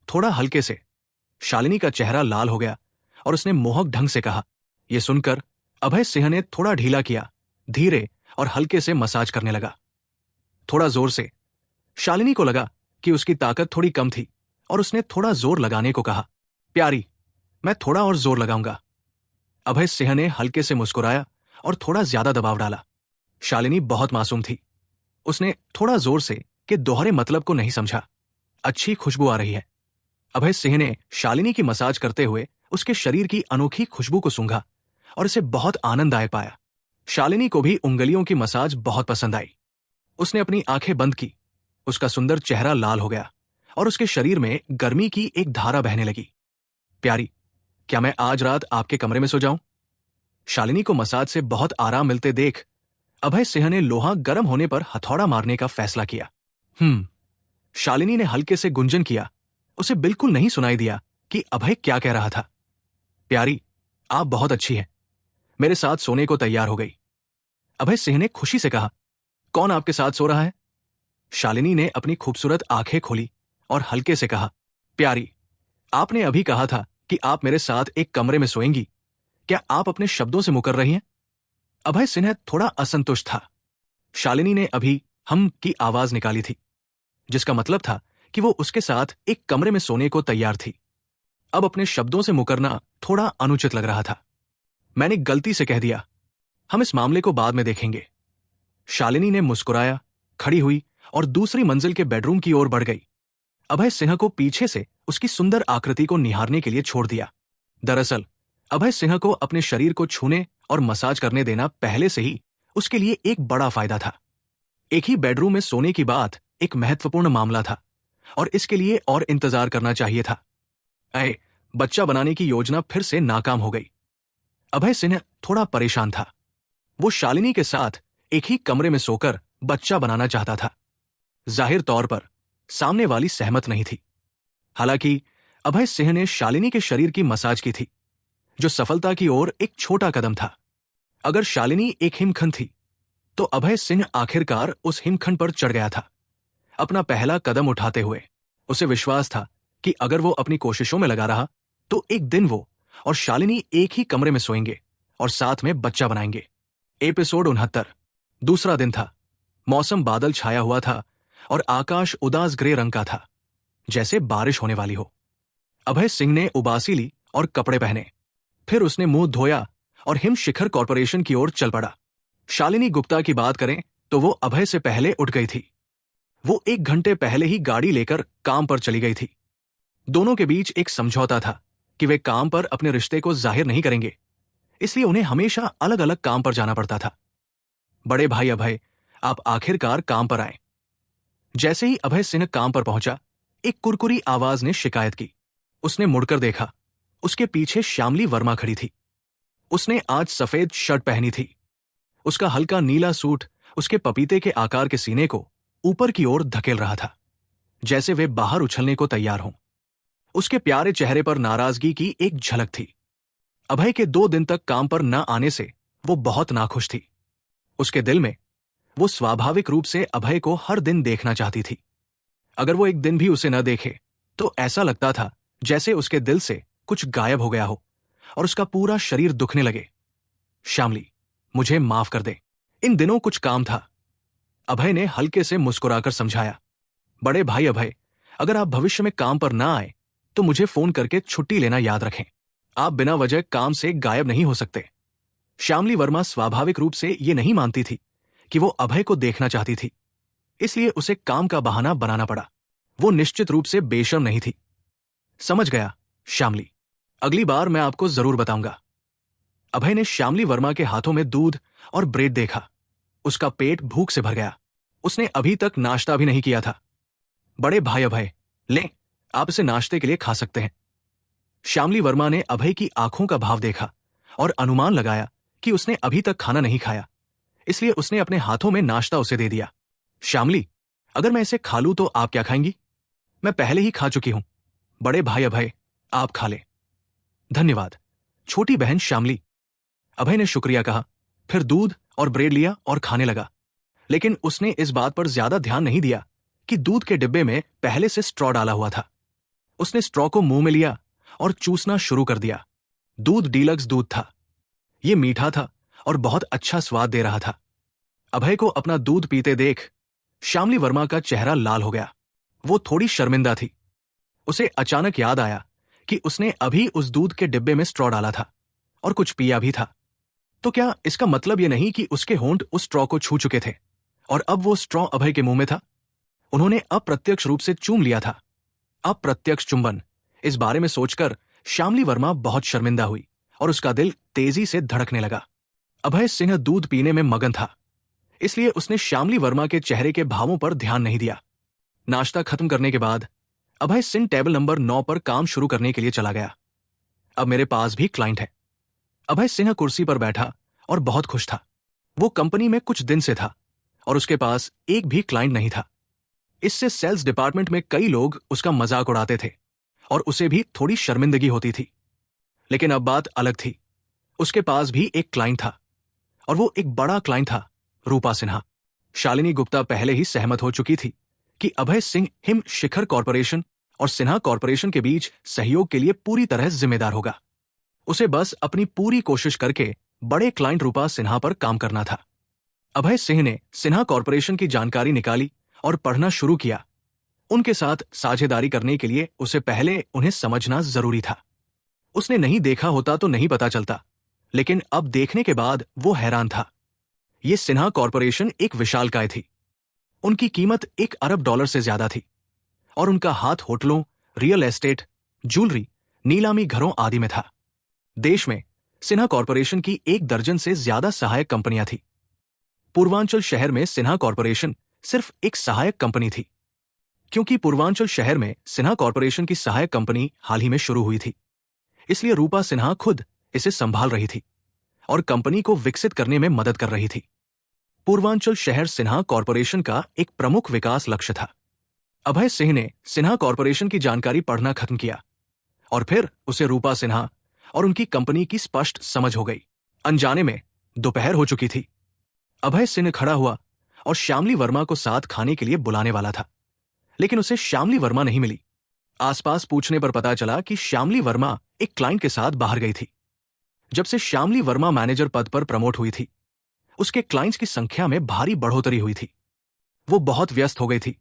थोड़ा हल्के से। शालिनी का चेहरा लाल हो गया और उसने मोहक ढंग से कहा। यह सुनकर अभय सिंह ने थोड़ा ढीला किया, धीरे और हल्के से मसाज करने लगा, थोड़ा जोर से। शालिनी को लगा कि उसकी ताकत थोड़ी कम थी और उसने थोड़ा जोर लगाने को कहा। प्यारी, मैं थोड़ा और जोर लगाऊंगा। अभय सिंह ने हल्के से मुस्कुराया और थोड़ा ज्यादा दबाव डाला। शालिनी बहुत मासूम थी। उसने थोड़ा जोर से के दोहरे मतलब को नहीं समझा। अच्छी खुशबू आ रही है। अभय सिंह ने शालिनी की मसाज करते हुए उसके शरीर की अनोखी खुशबू को सूंघा और इसे बहुत आनंददायक पाया। शालिनी को भी उंगलियों की मसाज बहुत पसंद आई। उसने अपनी आंखें बंद की। उसका सुंदर चेहरा लाल हो गया और उसके शरीर में गर्मी की एक धारा बहने लगी। प्यारी, क्या मैं आज रात आपके कमरे में सो जाऊं? शालिनी को मसाज से बहुत आराम मिलते देख अभय सिंह ने लोहा गर्म होने पर हथौड़ा मारने का फैसला किया। शालिनी ने हल्के से गुंजन किया। उसे बिल्कुल नहीं सुनाई दिया कि अभय क्या कह रहा था। प्यारी, आप बहुत अच्छी हैं। मेरे साथ सोने को तैयार हो गई। अभय सिंह ने खुशी से कहा। कौन आपके साथ सो रहा है? शालिनी ने अपनी खूबसूरत आंखें खोली और हल्के से कहा। प्यारी, आपने अभी कहा था कि आप मेरे साथ एक कमरे में सोएंगी। क्या आप अपने शब्दों से मुकर रही हैं? अभय सिन्हा थोड़ा असंतुष्ट था। शालिनी ने अभी हम की आवाज निकाली थी, जिसका मतलब था कि वो उसके साथ एक कमरे में सोने को तैयार थी। अब अपने शब्दों से मुकरना थोड़ा अनुचित लग रहा था। मैंने गलती से कह दिया। हम इस मामले को बाद में देखेंगे। शालिनी ने मुस्कुराया, खड़ी हुई और दूसरी मंजिल के बेडरूम की ओर बढ़ गई। अभय सिन्हा को पीछे से उसकी सुंदर आकृति को निहारने के लिए छोड़ दिया। दरअसल अभय सिन्हा को अपने शरीर को छूने और मसाज करने देना पहले से ही उसके लिए एक बड़ा फायदा था। एक ही बेडरूम में सोने की बात एक महत्वपूर्ण मामला था और इसके लिए और इंतजार करना चाहिए था। बच्चा बनाने की योजना फिर से नाकाम हो गई। अभय सिन्हा थोड़ा परेशान था। वो शालिनी के साथ एक ही कमरे में सोकर बच्चा बनाना चाहता था। जाहिर तौर पर सामने वाली सहमत नहीं थी। हालांकि अभय सिंह ने शालिनी के शरीर की मसाज की थी, जो सफलता की ओर एक छोटा कदम था। अगर शालिनी एक हिमखंड थी, तो अभय सिंह आखिरकार उस हिमखंड पर चढ़ गया था। अपना पहला कदम उठाते हुए उसे विश्वास था कि अगर वो अपनी कोशिशों में लगा रहा तो एक दिन वो और शालिनी एक ही कमरे में सोएंगे और साथ में बच्चा बनाएंगे। एपिसोड 69। दूसरा दिन था। मौसम बादल छाया हुआ था और आकाश उदास ग्रे रंग का था, जैसे बारिश होने वाली हो। अभय सिंह ने उबासी ली और कपड़े पहने। फिर उसने मुंह धोया और हिम शिखर कॉरपोरेशन की ओर चल पड़ा। शालिनी गुप्ता की बात करें तो वो अभय से पहले उठ गई थी। वो 1 घंटे पहले ही गाड़ी लेकर काम पर चली गई थी। दोनों के बीच एक समझौता था कि वे काम पर अपने रिश्ते को जाहिर नहीं करेंगे, इसलिए उन्हें हमेशा अलग अलग काम पर जाना पड़ता था। बड़े भाई अभय, आप आखिरकार काम पर आए। जैसे ही अभय सिंह काम पर पहुंचा, एक कुरकुरी आवाज ने शिकायत की। उसने मुड़कर देखा। उसके पीछे श्यामली वर्मा खड़ी थी। उसने आज सफेद शर्ट पहनी थी। उसका हल्का नीला सूट उसके पपीते के आकार के सीने को ऊपर की ओर धकेल रहा था, जैसे वे बाहर उछलने को तैयार हों। उसके प्यारे चेहरे पर नाराजगी की एक झलक थी। अभय के 2 दिन तक काम पर न आने से वो बहुत नाखुश थी। उसके दिल में वो स्वाभाविक रूप से अभय को हर दिन देखना चाहती थी। अगर वो एक दिन भी उसे न देखे तो ऐसा लगता था जैसे उसके दिल से कुछ गायब हो गया हो और उसका पूरा शरीर दुखने लगे। श्यामली, मुझे माफ कर दे, इन दिनों कुछ काम था, अभय ने हल्के से मुस्कुराकर समझाया। बड़े भाई अभय, अगर आप भविष्य में काम पर ना आए तो मुझे फोन करके छुट्टी लेना याद रखें। आप बिना वजह काम से गायब नहीं हो सकते। श्यामली वर्मा स्वाभाविक रूप से ये नहीं मानती थी कि वो अभय को देखना चाहती थी, इसलिए उसे काम का बहाना बनाना पड़ा। वो निश्चित रूप से बेशर्म नहीं थी। समझ गया श्यामली, अगली बार मैं आपको जरूर बताऊंगा। अभय ने श्यामली वर्मा के हाथों में दूध और ब्रेड देखा। उसका पेट भूख से भर गया। उसने अभी तक नाश्ता भी नहीं किया था। बड़े भाई अभय, लें, आप इसे नाश्ते के लिए खा सकते हैं। श्यामली वर्मा ने अभय की आंखों का भाव देखा और अनुमान लगाया कि उसने अभी तक खाना नहीं खाया, इसलिए उसने अपने हाथों में नाश्ता उसे दे दिया। श्यामली, अगर मैं इसे खा लूं तो आप क्या खाएंगी? मैं पहले ही खा चुकी हूं। बड़े भाई अभय, आप खा लें। धन्यवाद छोटी बहन श्यामली। अभय ने शुक्रिया कहा, फिर दूध और ब्रेड लिया और खाने लगा। लेकिन उसने इस बात पर ज्यादा ध्यान नहीं दिया कि दूध के डिब्बे में पहले से स्ट्रॉ डाला हुआ था। उसने स्ट्रॉ को मुंह में लिया और चूसना शुरू कर दिया। दूध डीलक्स दूध था। यह मीठा था और बहुत अच्छा स्वाद दे रहा था। अभय को अपना दूध पीते देख श्यामली वर्मा का चेहरा लाल हो गया। वो थोड़ी शर्मिंदा थी। उसे अचानक याद आया कि उसने अभी उस दूध के डिब्बे में स्ट्रॉ डाला था और कुछ पिया भी था। तो क्या इसका मतलब यह नहीं कि उसके होंठ उस स्ट्रॉ को छू चुके थे और अब वो स्ट्रॉ अभय के मुंह में था? उन्होंने अप्रत्यक्ष रूप से चूम लिया था। अप्रत्यक्ष चुंबन। इस बारे में सोचकर श्यामली वर्मा बहुत शर्मिंदा हुई और उसका दिल तेजी से धड़कने लगा। अभय सिंह दूध पीने में मगन था, इसलिए उसने श्यामली वर्मा के चेहरे के भावों पर ध्यान नहीं दिया। नाश्ता खत्म करने के बाद अभय सिंह टेबल नंबर 9 पर काम शुरू करने के लिए चला गया। अब मेरे पास भी क्लाइंट है। अभय सिंह कुर्सी पर बैठा और बहुत खुश था। वो कंपनी में कुछ दिन से था और उसके पास एक भी क्लाइंट नहीं था। इससे सेल्स डिपार्टमेंट में कई लोग उसका मजाक उड़ाते थे और उसे भी थोड़ी शर्मिंदगी होती थी। लेकिन अब बात अलग थी। उसके पास भी एक क्लाइंट था और वो एक बड़ा क्लाइंट था, रूपा सिन्हा। शालिनी गुप्ता पहले ही सहमत हो चुकी थी कि अभय सिंह हिम शिखर कॉरपोरेशन और सिन्हा कॉरपोरेशन के बीच सहयोग के लिए पूरी तरह जिम्मेदार होगा। उसे बस अपनी पूरी कोशिश करके बड़े क्लाइंट रूपा सिन्हा पर काम करना था। अभय सिंह ने सिन्हा कॉरपोरेशन की जानकारी निकाली और पढ़ना शुरू किया। उनके साथ साझेदारी करने के लिए उसे पहले उन्हें समझना जरूरी था। उसने नहीं देखा होता तो नहीं पता चलता, लेकिन अब देखने के बाद वो हैरान था। ये सिन्हा कॉरपोरेशन एक विशालकाय थी। उनकी कीमत $1 अरब से ज्यादा थी और उनका हाथ होटलों, रियल एस्टेट, ज्वेलरी, नीलामी घरों आदि में था। देश में सिन्हा कॉरपोरेशन की 1 दर्जन से ज्यादा सहायक कंपनियां थी। पूर्वांचल शहर में सिन्हा कॉरपोरेशन सिर्फ एक सहायक कंपनी थी, क्योंकि पूर्वांचल शहर में सिन्हा कॉरपोरेशन की सहायक कंपनी हाल ही में शुरू हुई थी। इसलिए रूपा सिन्हा खुद इसे संभाल रही थी और कंपनी को विकसित करने में मदद कर रही थी। पूर्वांचल शहर सिन्हा कॉरपोरेशन का एक प्रमुख विकास लक्ष्य था। अभय सिंह ने सिन्हा कॉरपोरेशन की जानकारी पढ़ना खत्म किया और फिर उसे रूपा सिन्हा और उनकी कंपनी की स्पष्ट समझ हो गई। अनजाने में दोपहर हो चुकी थी। अभय सिंह खड़ा हुआ और श्यामली वर्मा को साथ खाने के लिए बुलाने वाला था, लेकिन उसे श्यामली वर्मा नहीं मिली। आसपास पूछने पर पता चला कि श्यामली वर्मा एक क्लाइंट के साथ बाहर गई थी। जब से श्यामली वर्मा मैनेजर पद पर प्रमोट हुई थी, उसके क्लाइंट्स की संख्या में भारी बढ़ोतरी हुई थी। वो बहुत व्यस्त हो गई थी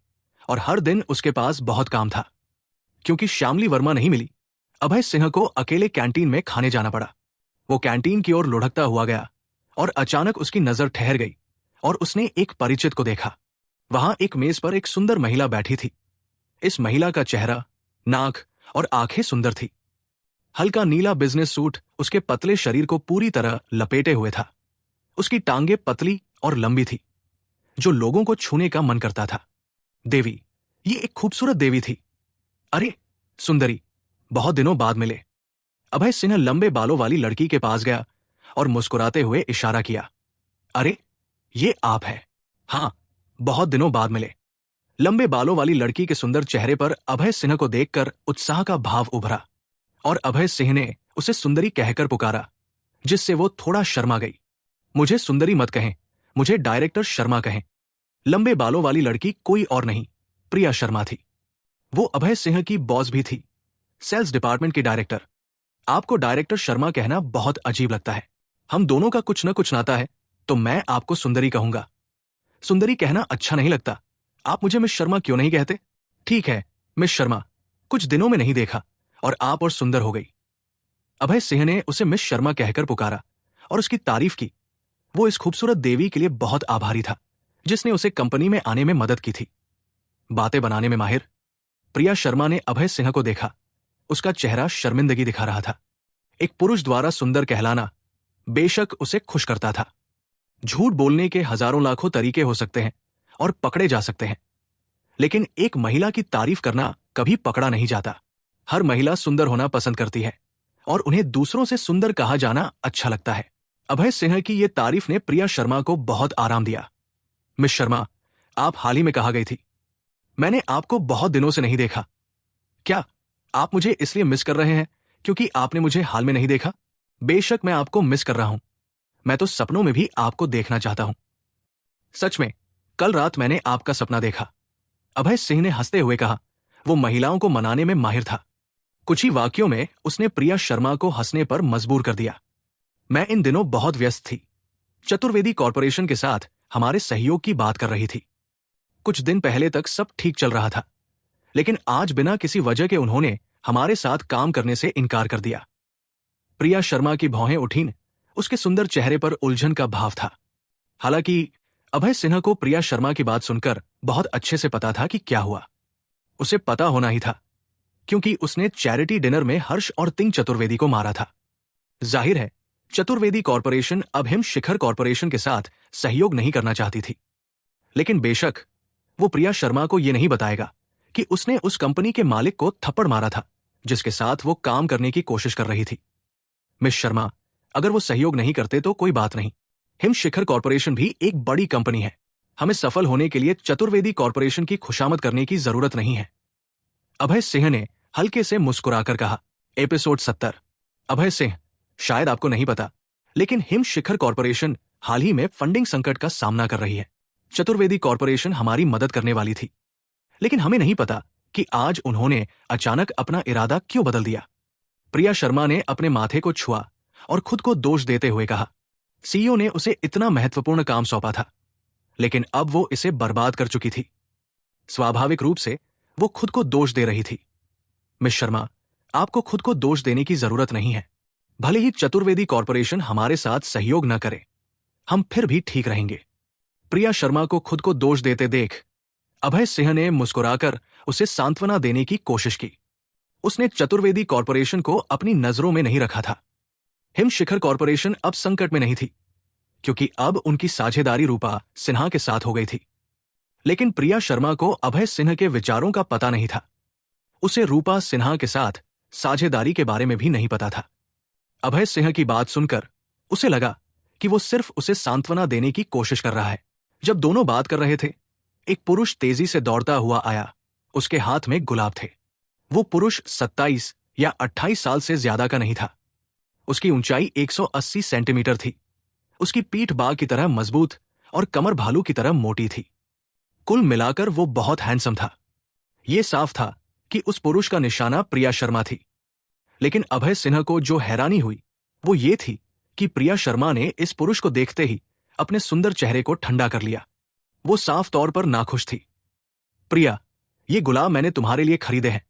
और हर दिन उसके पास बहुत काम था। क्योंकि श्यामली वर्मा नहीं मिली, अभय सिंह को अकेले कैंटीन में खाने जाना पड़ा। वो कैंटीन की ओर लुढ़कता हुआ गया और अचानक उसकी नजर ठहर गई और उसने एक परिचित को देखा। वहां एक मेज पर एक सुंदर महिला बैठी थी। इस महिला का चेहरा, नाक और आंखें सुंदर थी। हल्का नीला बिजनेस सूट उसके पतले शरीर को पूरी तरह लपेटे हुए था। उसकी टांगें पतली और लंबी थी, जो लोगों को छूने का मन करता था। देवी, ये एक खूबसूरत देवी थी। अरे सुंदरी, बहुत दिनों बाद मिले। अभय सिन्हा लंबे बालों वाली लड़की के पास गया और मुस्कुराते हुए इशारा किया। अरे ये आप है? हाँ, बहुत दिनों बाद मिले। लंबे बालों वाली लड़की के सुंदर चेहरे पर अभय सिन्हा को देखकर उत्साह का भाव उभरा और अभय सिंह ने उसे सुंदरी कहकर पुकारा, जिससे वो थोड़ा शर्मा गई। मुझे सुंदरी मत कहें, मुझे डायरेक्टर शर्मा कहें। लंबे बालों वाली लड़की कोई और नहीं, प्रिया शर्मा थी। वो अभय सिंह की बॉस भी थी, सेल्स डिपार्टमेंट की डायरेक्टर। आपको डायरेक्टर शर्मा कहना बहुत अजीब लगता है। हम दोनों का कुछ न कुछ नाता है, तो मैं आपको सुंदरी कहूंगा। सुंदरी कहना अच्छा नहीं लगता। आप मुझे मिस शर्मा क्यों नहीं कहते? ठीक है मिस शर्मा, कुछ दिनों में नहीं देखा और आप और सुंदर हो गई। अभय सिंह ने उसे मिस शर्मा कहकर पुकारा और उसकी तारीफ की। वो इस खूबसूरत देवी के लिए बहुत आभारी था, जिसने उसे कंपनी में आने में मदद की थी। बातें बनाने में माहिर प्रिया शर्मा ने अभय सिंह को देखा। उसका चेहरा शर्मिंदगी दिखा रहा था। एक पुरुष द्वारा सुंदर कहलाना बेशक उसे खुश करता था। झूठ बोलने के हजारों लाखों तरीके हो सकते हैं और पकड़े जा सकते हैं, लेकिन एक महिला की तारीफ करना कभी पकड़ा नहीं जाता। हर महिला सुंदर होना पसंद करती है और उन्हें दूसरों से सुंदर कहा जाना अच्छा लगता है। अभय सिंह की यह तारीफ ने प्रिया शर्मा को बहुत आराम दिया। मिस शर्मा, आप हाल ही में कहा गई थी, मैंने आपको बहुत दिनों से नहीं देखा। क्या आप मुझे इसलिए मिस कर रहे हैं क्योंकि आपने मुझे हाल में नहीं देखा? बेशक मैं आपको मिस कर रहा हूं। मैं तो सपनों में भी आपको देखना चाहता हूं। सच में कल रात मैंने आपका सपना देखा, अभय सिंह ने हंसते हुए कहा। वो महिलाओं को मनाने में माहिर था। कुछ ही वाक्यों में उसने प्रिया शर्मा को हंसने पर मजबूर कर दिया। मैं इन दिनों बहुत व्यस्त थी। चतुर्वेदी कॉरपोरेशन के साथ हमारे सहयोग की बात कर रही थी। कुछ दिन पहले तक सब ठीक चल रहा था, लेकिन आज बिना किसी वजह के उन्होंने हमारे साथ काम करने से इनकार कर दिया। प्रिया शर्मा की भौहें उठीं। उसके सुंदर चेहरे पर उलझन का भाव था। हालांकि अभय सिन्हा को प्रिया शर्मा की बात सुनकर बहुत अच्छे से पता था कि क्या हुआ। उसे पता होना ही था, क्योंकि उसने चैरिटी डिनर में हर्ष और तिंग चतुर्वेदी को मारा था। जाहिर है चतुर्वेदी कॉरपोरेशन अब हिम शिखर कॉरपोरेशन के साथ सहयोग नहीं करना चाहती थी, लेकिन बेशक वो प्रिया शर्मा को यह नहीं बताएगा कि उसने उस कंपनी के मालिक को थप्पड़ मारा था जिसके साथ वो काम करने की कोशिश कर रही थी। मिस शर्मा, अगर वो सहयोग नहीं करते तो कोई बात नहीं। हिम शिखर कॉरपोरेशन भी एक बड़ी कंपनी है। हमें सफल होने के लिए चतुर्वेदी कॉरपोरेशन की खुशामद करने की जरूरत नहीं है। अभय सिंह ने हल्के से मुस्कुराकर कहा। एपिसोड 70। अभय सिंह, शायद आपको नहीं पता, लेकिन हिम शिखर कॉरपोरेशन हाल ही में फंडिंग संकट का सामना कर रही है। चतुर्वेदी कॉरपोरेशन हमारी मदद करने वाली थी, लेकिन हमें नहीं पता कि आज उन्होंने अचानक अपना इरादा क्यों बदल दिया। प्रिया शर्मा ने अपने माथे को छुआ और खुद को दोष देते हुए कहा, सीईओ ने उसे इतना महत्वपूर्ण काम सौंपा था, लेकिन अब वो इसे बर्बाद कर चुकी थी। स्वाभाविक रूप से वो खुद को दोष दे रही थी। मिस शर्मा, आपको खुद को दोष देने की जरूरत नहीं है। भले ही चतुर्वेदी कॉरपोरेशन हमारे साथ सहयोग न करे, हम फिर भी ठीक रहेंगे। प्रिया शर्मा को खुद को दोष देते देख अभय सिंह ने मुस्कुराकर उसे सांत्वना देने की कोशिश की। उसने चतुर्वेदी कॉरपोरेशन को अपनी नजरों में नहीं रखा था। हिम शिखर कॉरपोरेशन अब संकट में नहीं थी, क्योंकि अब उनकी साझेदारी रूपा सिन्हा के साथ हो गई थी। लेकिन प्रिया शर्मा को अभय सिंह के विचारों का पता नहीं था। उसे रूपा सिन्हा के साथ साझेदारी के बारे में भी नहीं पता था। अभय सिंह की बात सुनकर उसे लगा कि वो सिर्फ उसे सांत्वना देने की कोशिश कर रहा है। जब दोनों बात कर रहे थे, एक पुरुष तेजी से दौड़ता हुआ आया। उसके हाथ में गुलाब थे। वो पुरुष 27 या 28 साल से ज्यादा का नहीं था। उसकी ऊंचाई 180 सेंटीमीटर थी। उसकी पीठ बाघ की तरह मजबूत और कमर भालू की तरह मोटी थी। कुल मिलाकर वो बहुत हैंडसम था। ये साफ था कि उस पुरुष का निशाना प्रिया शर्मा थी। लेकिन अभय सिन्हा को जो हैरानी हुई वो ये थी कि प्रिया शर्मा ने इस पुरुष को देखते ही अपने सुंदर चेहरे को ठंडा कर लिया। वो साफ तौर पर नाखुश थी। प्रिया, ये गुलाब मैंने तुम्हारे लिए खरीदे हैं।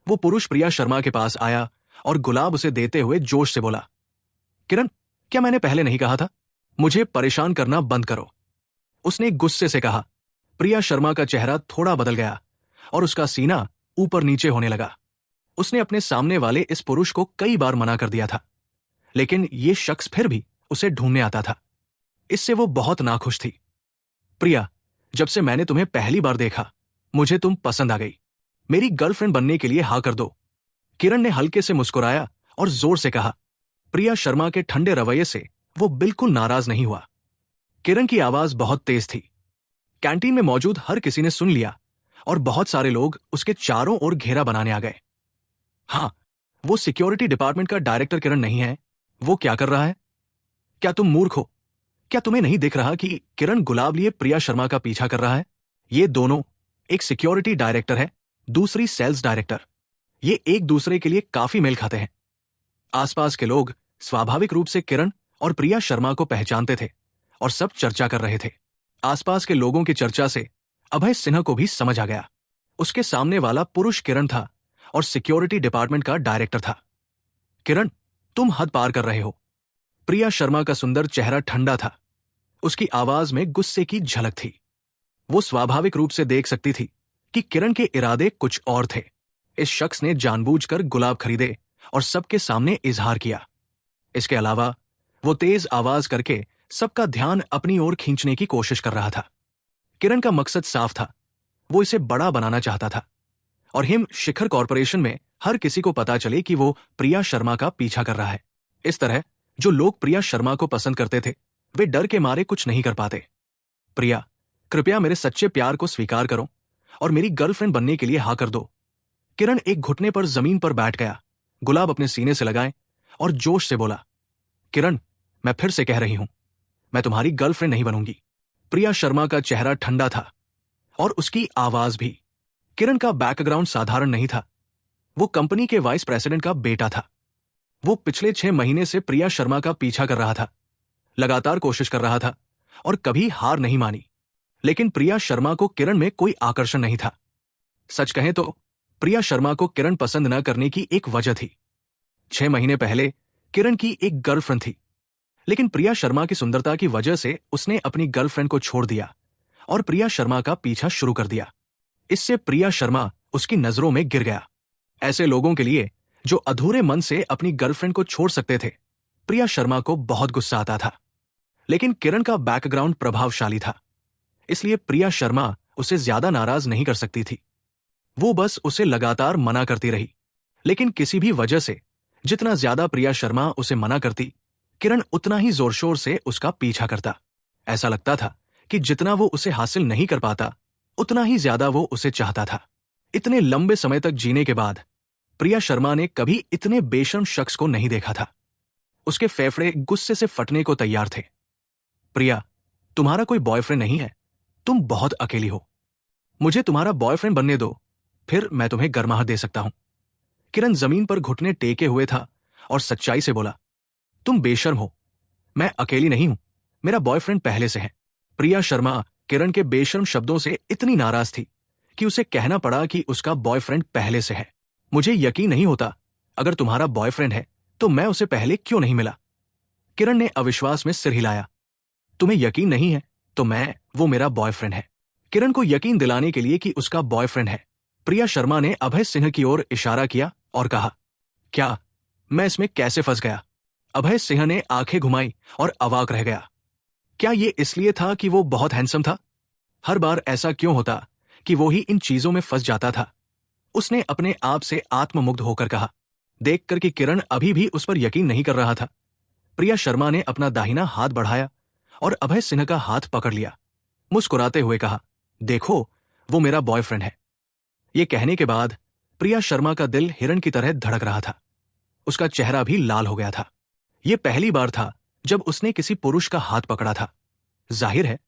वो पुरुष प्रिया शर्मा के पास आया और गुलाब उसे देते हुए जोश से बोला। किरण, क्या मैंने पहले नहीं कहा था? मुझे परेशान करना बंद करो, उसने गुस्से से कहा। प्रिया शर्मा का चेहरा थोड़ा बदल गया और उसका सीना ऊपर नीचे होने लगा। उसने अपने सामने वाले इस पुरुष को कई बार मना कर दिया था, लेकिन ये शख्स फिर भी उसे ढूंढने आता था। इससे वो बहुत नाखुश थी। प्रिया, जब से मैंने तुम्हें पहली बार देखा, मुझे तुम पसंद आ गई। मेरी गर्लफ्रेंड बनने के लिए हाँ कर दो। किरण ने हल्के से मुस्कुराया और जोर से कहा। प्रिया शर्मा के ठंडे रवैये से वो बिल्कुल नाराज नहीं हुआ। किरण की आवाज बहुत तेज थी। कैंटीन में मौजूद हर किसी ने सुन लिया और बहुत सारे लोग उसके चारों ओर घेरा बनाने आ गए। हाँ, वो सिक्योरिटी डिपार्टमेंट का डायरेक्टर किरण नहीं है। वो क्या कर रहा है? क्या तुम मूर्ख हो? क्या तुम्हें नहीं दिख रहा कि किरण गुलाब लिए प्रिया शर्मा का पीछा कर रहा है? ये दोनों, एक सिक्योरिटी डायरेक्टर है, दूसरी सेल्स डायरेक्टर। ये एक दूसरे के लिए काफी मेल खाते हैं। आसपास के लोग स्वाभाविक रूप से किरण और प्रिया शर्मा को पहचानते थे और सब चर्चा कर रहे थे। आसपास के लोगों की चर्चा से अभय सिन्हा को भी समझ आ गया। उसके सामने वाला पुरुष किरण था और सिक्योरिटी डिपार्टमेंट का डायरेक्टर था। किरण, तुम हद पार कर रहे हो। प्रिया शर्मा का सुंदर चेहरा ठंडा था। उसकी आवाज में गुस्से की झलक थी। वो स्वाभाविक रूप से देख सकती थी कि किरण के इरादे कुछ और थे। इस शख्स ने जानबूझकर गुलाब खरीदे और सबके सामने इजहार किया। इसके अलावा वो तेज आवाज करके सबका ध्यान अपनी ओर खींचने की कोशिश कर रहा था। किरण का मकसद साफ था। वो इसे बड़ा बनाना चाहता था और हिम शिखर कॉरपोरेशन में हर किसी को पता चले कि वो प्रिया शर्मा का पीछा कर रहा है। इस तरह जो लोग प्रिया शर्मा को पसंद करते थे वे डर के मारे कुछ नहीं कर पाते। प्रिया, कृपया मेरे सच्चे प्यार को स्वीकार करो और मेरी गर्लफ्रेंड बनने के लिए हाँ कर दो। किरण एक घुटने पर जमीन पर बैठ गया, गुलाब अपने सीने से लगाए और जोश से बोला, किरण, मैं फिर से कह रही हूं, मैं तुम्हारी गर्लफ्रेंड नहीं बनूंगी। प्रिया शर्मा का चेहरा ठंडा था और उसकी आवाज भी। किरण का बैकग्राउंड साधारण नहीं था। वो कंपनी के वाइस प्रेसिडेंट का बेटा था। वो पिछले 6 महीने से प्रिया शर्मा का पीछा कर रहा था, लगातार कोशिश कर रहा था और कभी हार नहीं मानी। लेकिन प्रिया शर्मा को किरण में कोई आकर्षण नहीं था। सच कहें तो प्रिया शर्मा को किरण पसंद न करने की एक वजह थी। 6 महीने पहले किरण की एक गर्लफ्रेंड थी, लेकिन प्रिया शर्मा की सुंदरता की वजह से उसने अपनी गर्लफ्रेंड को छोड़ दिया और प्रिया शर्मा का पीछा शुरू कर दिया। इससे प्रिया शर्मा उसकी नजरों में गिर गया। ऐसे लोगों के लिए जो अधूरे मन से अपनी गर्लफ्रेंड को छोड़ सकते थे, प्रिया शर्मा को बहुत गुस्सा आता था। लेकिन किरण का बैकग्राउंड प्रभावशाली था, इसलिए प्रिया शर्मा उसे ज्यादा नाराज नहीं कर सकती थी। वो बस उसे लगातार मना करती रही। लेकिन किसी भी वजह से जितना ज्यादा प्रिया शर्मा उसे मना करती, किरण उतना ही जोर शोर से उसका पीछा करता। ऐसा लगता था कि जितना वो उसे हासिल नहीं कर पाता, उतना ही ज्यादा वो उसे चाहता था। इतने लंबे समय तक जीने के बाद प्रिया शर्मा ने कभी इतने बेशर्म शख्स को नहीं देखा था। उसके फेफड़े गुस्से से फटने को तैयार थे। प्रिया, तुम्हारा कोई बॉयफ्रेंड नहीं है। तुम बहुत अकेली हो। मुझे तुम्हारा बॉयफ्रेंड बनने दो, फिर मैं तुम्हें गर्माहट दे सकता हूं। किरण जमीन पर घुटने टेके हुए था और सच्चाई से बोला, तुम बेशर्म हो। मैं अकेली नहीं हूं, मेरा बॉयफ्रेंड पहले से है। प्रिया शर्मा किरण के बेशर्म शब्दों से इतनी नाराज थी कि उसे कहना पड़ा कि उसका बॉयफ्रेंड पहले से है। मुझे यकीन नहीं होता, अगर तुम्हारा बॉयफ्रेंड है तो मैं उसे पहले क्यों नहीं मिला? किरण ने अविश्वास में सिर हिलाया। तुम्हें यकीन नहीं है तो वो मेरा बॉयफ्रेंड है। किरण को यकीन दिलाने के लिए कि उसका बॉयफ्रेंड है, प्रिया शर्मा ने अभय सिन्हा की ओर इशारा किया और कहा, क्या मैं इसमें कैसे फंस गया? अभय सिन्हा ने आंखें घुमाई और अवाक रह गया। क्या ये इसलिए था कि वो बहुत हैंडसम था? हर बार ऐसा क्यों होता कि वो ही इन चीजों में फंस जाता था? उसने अपने आप से आत्ममुग्ध होकर कहा, देखकर कि किरण अभी भी उस पर यकीन नहीं कर रहा था। प्रिया शर्मा ने अपना दाहिना हाथ बढ़ाया और अभय सिन्हा का हाथ पकड़ लिया। मुस्कुराते हुए कहा, देखो, वो मेरा बॉयफ्रेंड है। ये कहने के बाद प्रिया शर्मा का दिल हिरण की तरह धड़क रहा था। उसका चेहरा भी लाल हो गया था। यह पहली बार था जब उसने किसी पुरुष का हाथ पकड़ा था। जाहिर है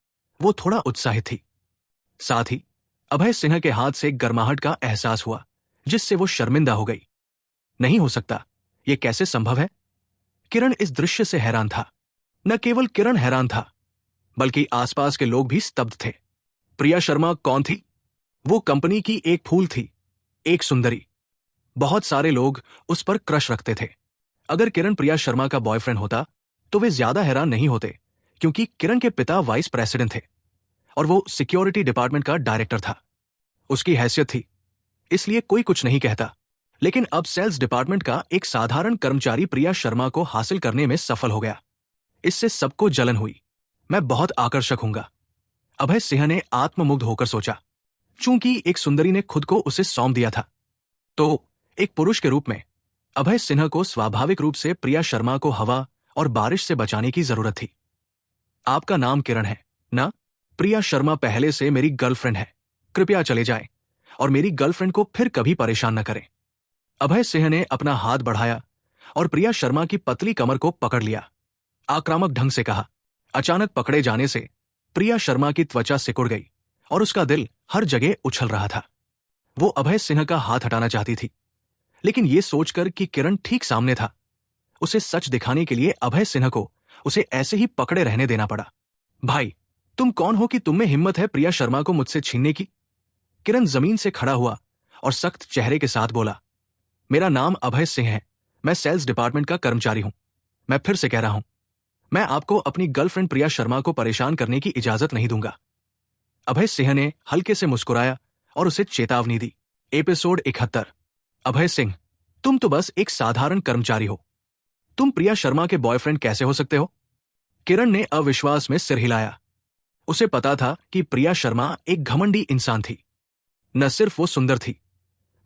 वो थोड़ा उत्साहित थी। साथ ही अभय सिन्हा के हाथ से गर्माहट का एहसास हुआ, जिससे वो शर्मिंदा हो गई। नहीं हो सकता, ये कैसे संभव है? किरण इस दृश्य से हैरान था। न केवल किरण हैरान था, बल्कि आसपास के लोग भी स्तब्ध थे। प्रिया शर्मा कौन थी? वो कंपनी की एक फूल थी, एक सुंदरी। बहुत सारे लोग उस पर क्रश रखते थे। अगर किरण प्रिया शर्मा का बॉयफ्रेंड होता तो वे ज्यादा हैरान नहीं होते, क्योंकि किरण के पिता वाइस प्रेसिडेंट थे और वो सिक्योरिटी डिपार्टमेंट का डायरेक्टर था। उसकी हैसियत थी, इसलिए कोई कुछ नहीं कहता। लेकिन अब सेल्स डिपार्टमेंट का एक साधारण कर्मचारी प्रिया शर्मा को हासिल करने में सफल हो गया। इससे सबको जलन हुई। मैं बहुत आकर्षक हूंगा, अभय सिन्हा ने आत्ममुग्ध होकर सोचा। चूंकि एक सुंदरी ने खुद को उसे सौंप दिया था, तो एक पुरुष के रूप में अभय सिन्हा को स्वाभाविक रूप से प्रिया शर्मा को हवा और बारिश से बचाने की जरूरत थी। आपका नाम किरण है ना? प्रिया शर्मा पहले से मेरी गर्लफ्रेंड है। कृपया चले जाएं। और मेरी गर्लफ्रेंड को फिर कभी परेशान न करें। अभय सिंह ने अपना हाथ बढ़ाया और प्रिया शर्मा की पतली कमर को पकड़ लिया। आक्रामक ढंग से कहा। अचानक पकड़े जाने से प्रिया शर्मा की त्वचा सिकुड़ गई और उसका दिल हर जगह उछल रहा था। वो अभय सिंह का हाथ हटाना चाहती थी, लेकिन ये सोचकर कि किरण ठीक सामने था, उसे सच दिखाने के लिए अभय सिंह को उसे ऐसे ही पकड़े रहने देना पड़ा। भाई, तुम कौन हो कि तुम में हिम्मत है प्रिया शर्मा को मुझसे छीनने की? किरण जमीन से खड़ा हुआ और सख्त चेहरे के साथ बोला। मेरा नाम अभय सिंह है, मैं सेल्स डिपार्टमेंट का कर्मचारी हूं। मैं फिर से कह रहा हूं, मैं आपको अपनी गर्लफ्रेंड प्रिया शर्मा को परेशान करने की इजाजत नहीं दूंगा। अभय सिंह ने हल्के से मुस्कुराया और उसे चेतावनी दी। एपिसोड 71। अभय सिंह, तुम तो बस एक साधारण कर्मचारी हो। तुम प्रिया शर्मा के बॉयफ्रेंड कैसे हो सकते हो? किरण ने अविश्वास में सिर हिलाया। उसे पता था कि प्रिया शर्मा एक घमंडी इंसान थी। न सिर्फ वो सुंदर थी,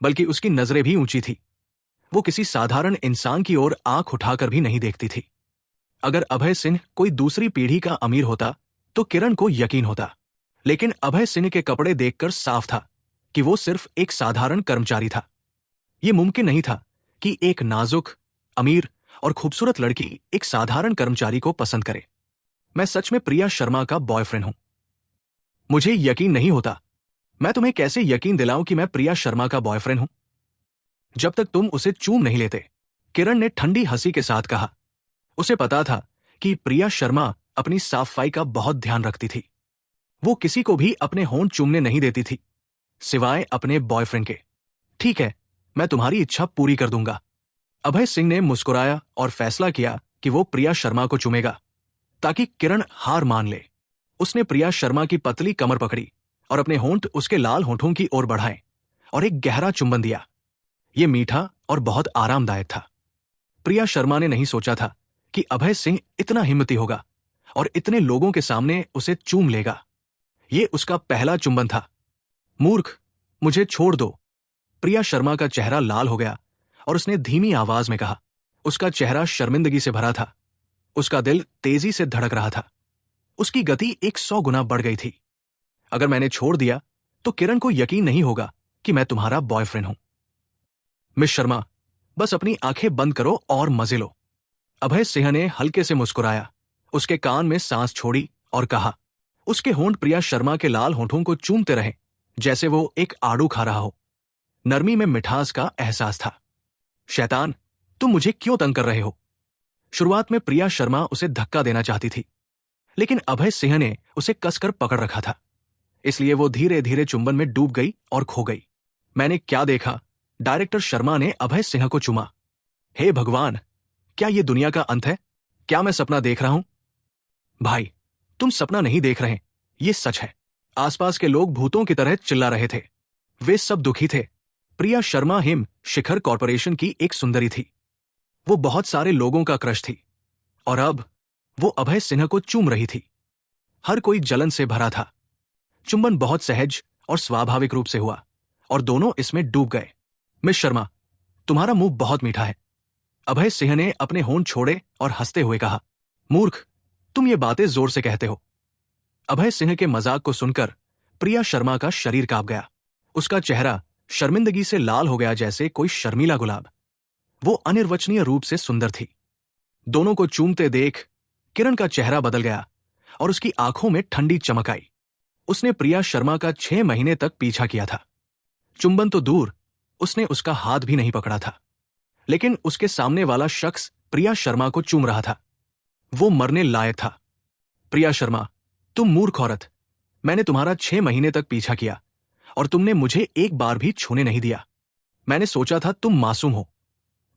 बल्कि उसकी नजरें भी ऊंची थी। वो किसी साधारण इंसान की ओर आंख उठाकर भी नहीं देखती थी। अगर अभय सिंह कोई दूसरी पीढ़ी का अमीर होता तो किरण को यकीन होता, लेकिन अभय सिंह के कपड़े देखकर साफ था कि वो सिर्फ एक साधारण कर्मचारी था। ये मुमकिन नहीं था कि एक नाजुक, अमीर और खूबसूरत लड़की एक साधारण कर्मचारी को पसंद करे। मैं सच में प्रिया शर्मा का बॉयफ्रेंड हूं। मुझे यकीन नहीं होता। मैं तुम्हें कैसे यकीन दिलाऊं कि मैं प्रिया शर्मा का बॉयफ्रेंड हूं, जब तक तुम उसे चूम नहीं लेते? किरण ने ठंडी हंसी के साथ कहा। उसे पता था कि प्रिया शर्मा अपनी साफाई का बहुत ध्यान रखती थी। वो किसी को भी अपने होंठ चूमने नहीं देती थी, सिवाय अपने बॉयफ्रेंड के। ठीक है, मैं तुम्हारी इच्छा पूरी कर दूंगा। अभय सिंह ने मुस्कुराया और फैसला किया कि वो प्रिया शर्मा को चूमेगा, ताकि किरण हार मान ले। उसने प्रिया शर्मा की पतली कमर पकड़ी और अपने होंठ उसके लाल होंठों की ओर बढ़ाए और एक गहरा चुंबन दिया। ये मीठा और बहुत आरामदायक था। प्रिया शर्मा ने नहीं सोचा था कि अभय सिंह इतना हिम्मती होगा और इतने लोगों के सामने उसे चूम लेगा। ये उसका पहला चुंबन था। मूर्ख, मुझे छोड़ दो। प्रिया शर्मा का चेहरा लाल हो गया और उसने धीमी आवाज में कहा। उसका चेहरा शर्मिंदगी से भरा था। उसका दिल तेजी से धड़क रहा था। उसकी गति 100 गुना बढ़ गई थी। अगर मैंने छोड़ दिया तो किरण को यकीन नहीं होगा कि मैं तुम्हारा बॉयफ्रेंड हूं। मिस शर्मा, बस अपनी आंखें बंद करो और मजे लो। अभय सिंह ने हल्के से मुस्कुराया, उसके कान में सांस छोड़ी और कहा। उसके होंठ प्रिया शर्मा के लाल होंठों को चूमते रहे, जैसे वो एक आड़ू खा रहा हो। नरमी में मिठास का एहसास था। शैतान, तुम मुझे क्यों तंग कर रहे हो? शुरुआत में प्रिया शर्मा उसे धक्का देना चाहती थी, लेकिन अभय सिंह ने उसे कसकर पकड़ रखा था। इसलिए वो धीरे धीरे चुंबन में डूब गई और खो गई। मैंने क्या देखा? डायरेक्टर शर्मा ने अभय सिंह को चूमा। हे भगवान, क्या ये दुनिया का अंत है? क्या मैं सपना देख रहा हूं? भाई, तुम सपना नहीं देख रहे, ये सच है। आसपास के लोग भूतों की तरह चिल्ला रहे थे। वे सब दुखी थे। प्रिया शर्मा हिम शिखर कॉरपोरेशन की एक सुंदरी थी। वो बहुत सारे लोगों का क्रश थी और अब वो अभय सिंह को चूम रही थी। हर कोई जलन से भरा था। चुंबन बहुत सहज और स्वाभाविक रूप से हुआ और दोनों इसमें डूब गए। मिस शर्मा, तुम्हारा मुंह बहुत मीठा है। अभय सिंह ने अपने होंठ छोड़े और हंसते हुए कहा। मूर्ख, तुम ये बातें जोर से कहते हो। अभय सिंह के मजाक को सुनकर प्रिया शर्मा का शरीर कांप गया। उसका चेहरा शर्मिंदगी से लाल हो गया, जैसे कोई शर्मीला गुलाब। वो अनिर्वचनीय रूप से सुंदर थी। दोनों को चूमते देख किरण का चेहरा बदल गया और उसकी आंखों में ठंडी चमक आई। उसने प्रिया शर्मा का 6 महीने तक पीछा किया था। चुंबन तो दूर, उसने उसका हाथ भी नहीं पकड़ा था। लेकिन उसके सामने वाला शख्स प्रिया शर्मा को चूम रहा था। वो मरने लायक था। प्रिया शर्मा, तुम मूर्ख औरत। मैंने तुम्हारा 6 महीने तक पीछा किया और तुमने मुझे एक बार भी छूने नहीं दिया। मैंने सोचा था तुम मासूम हो।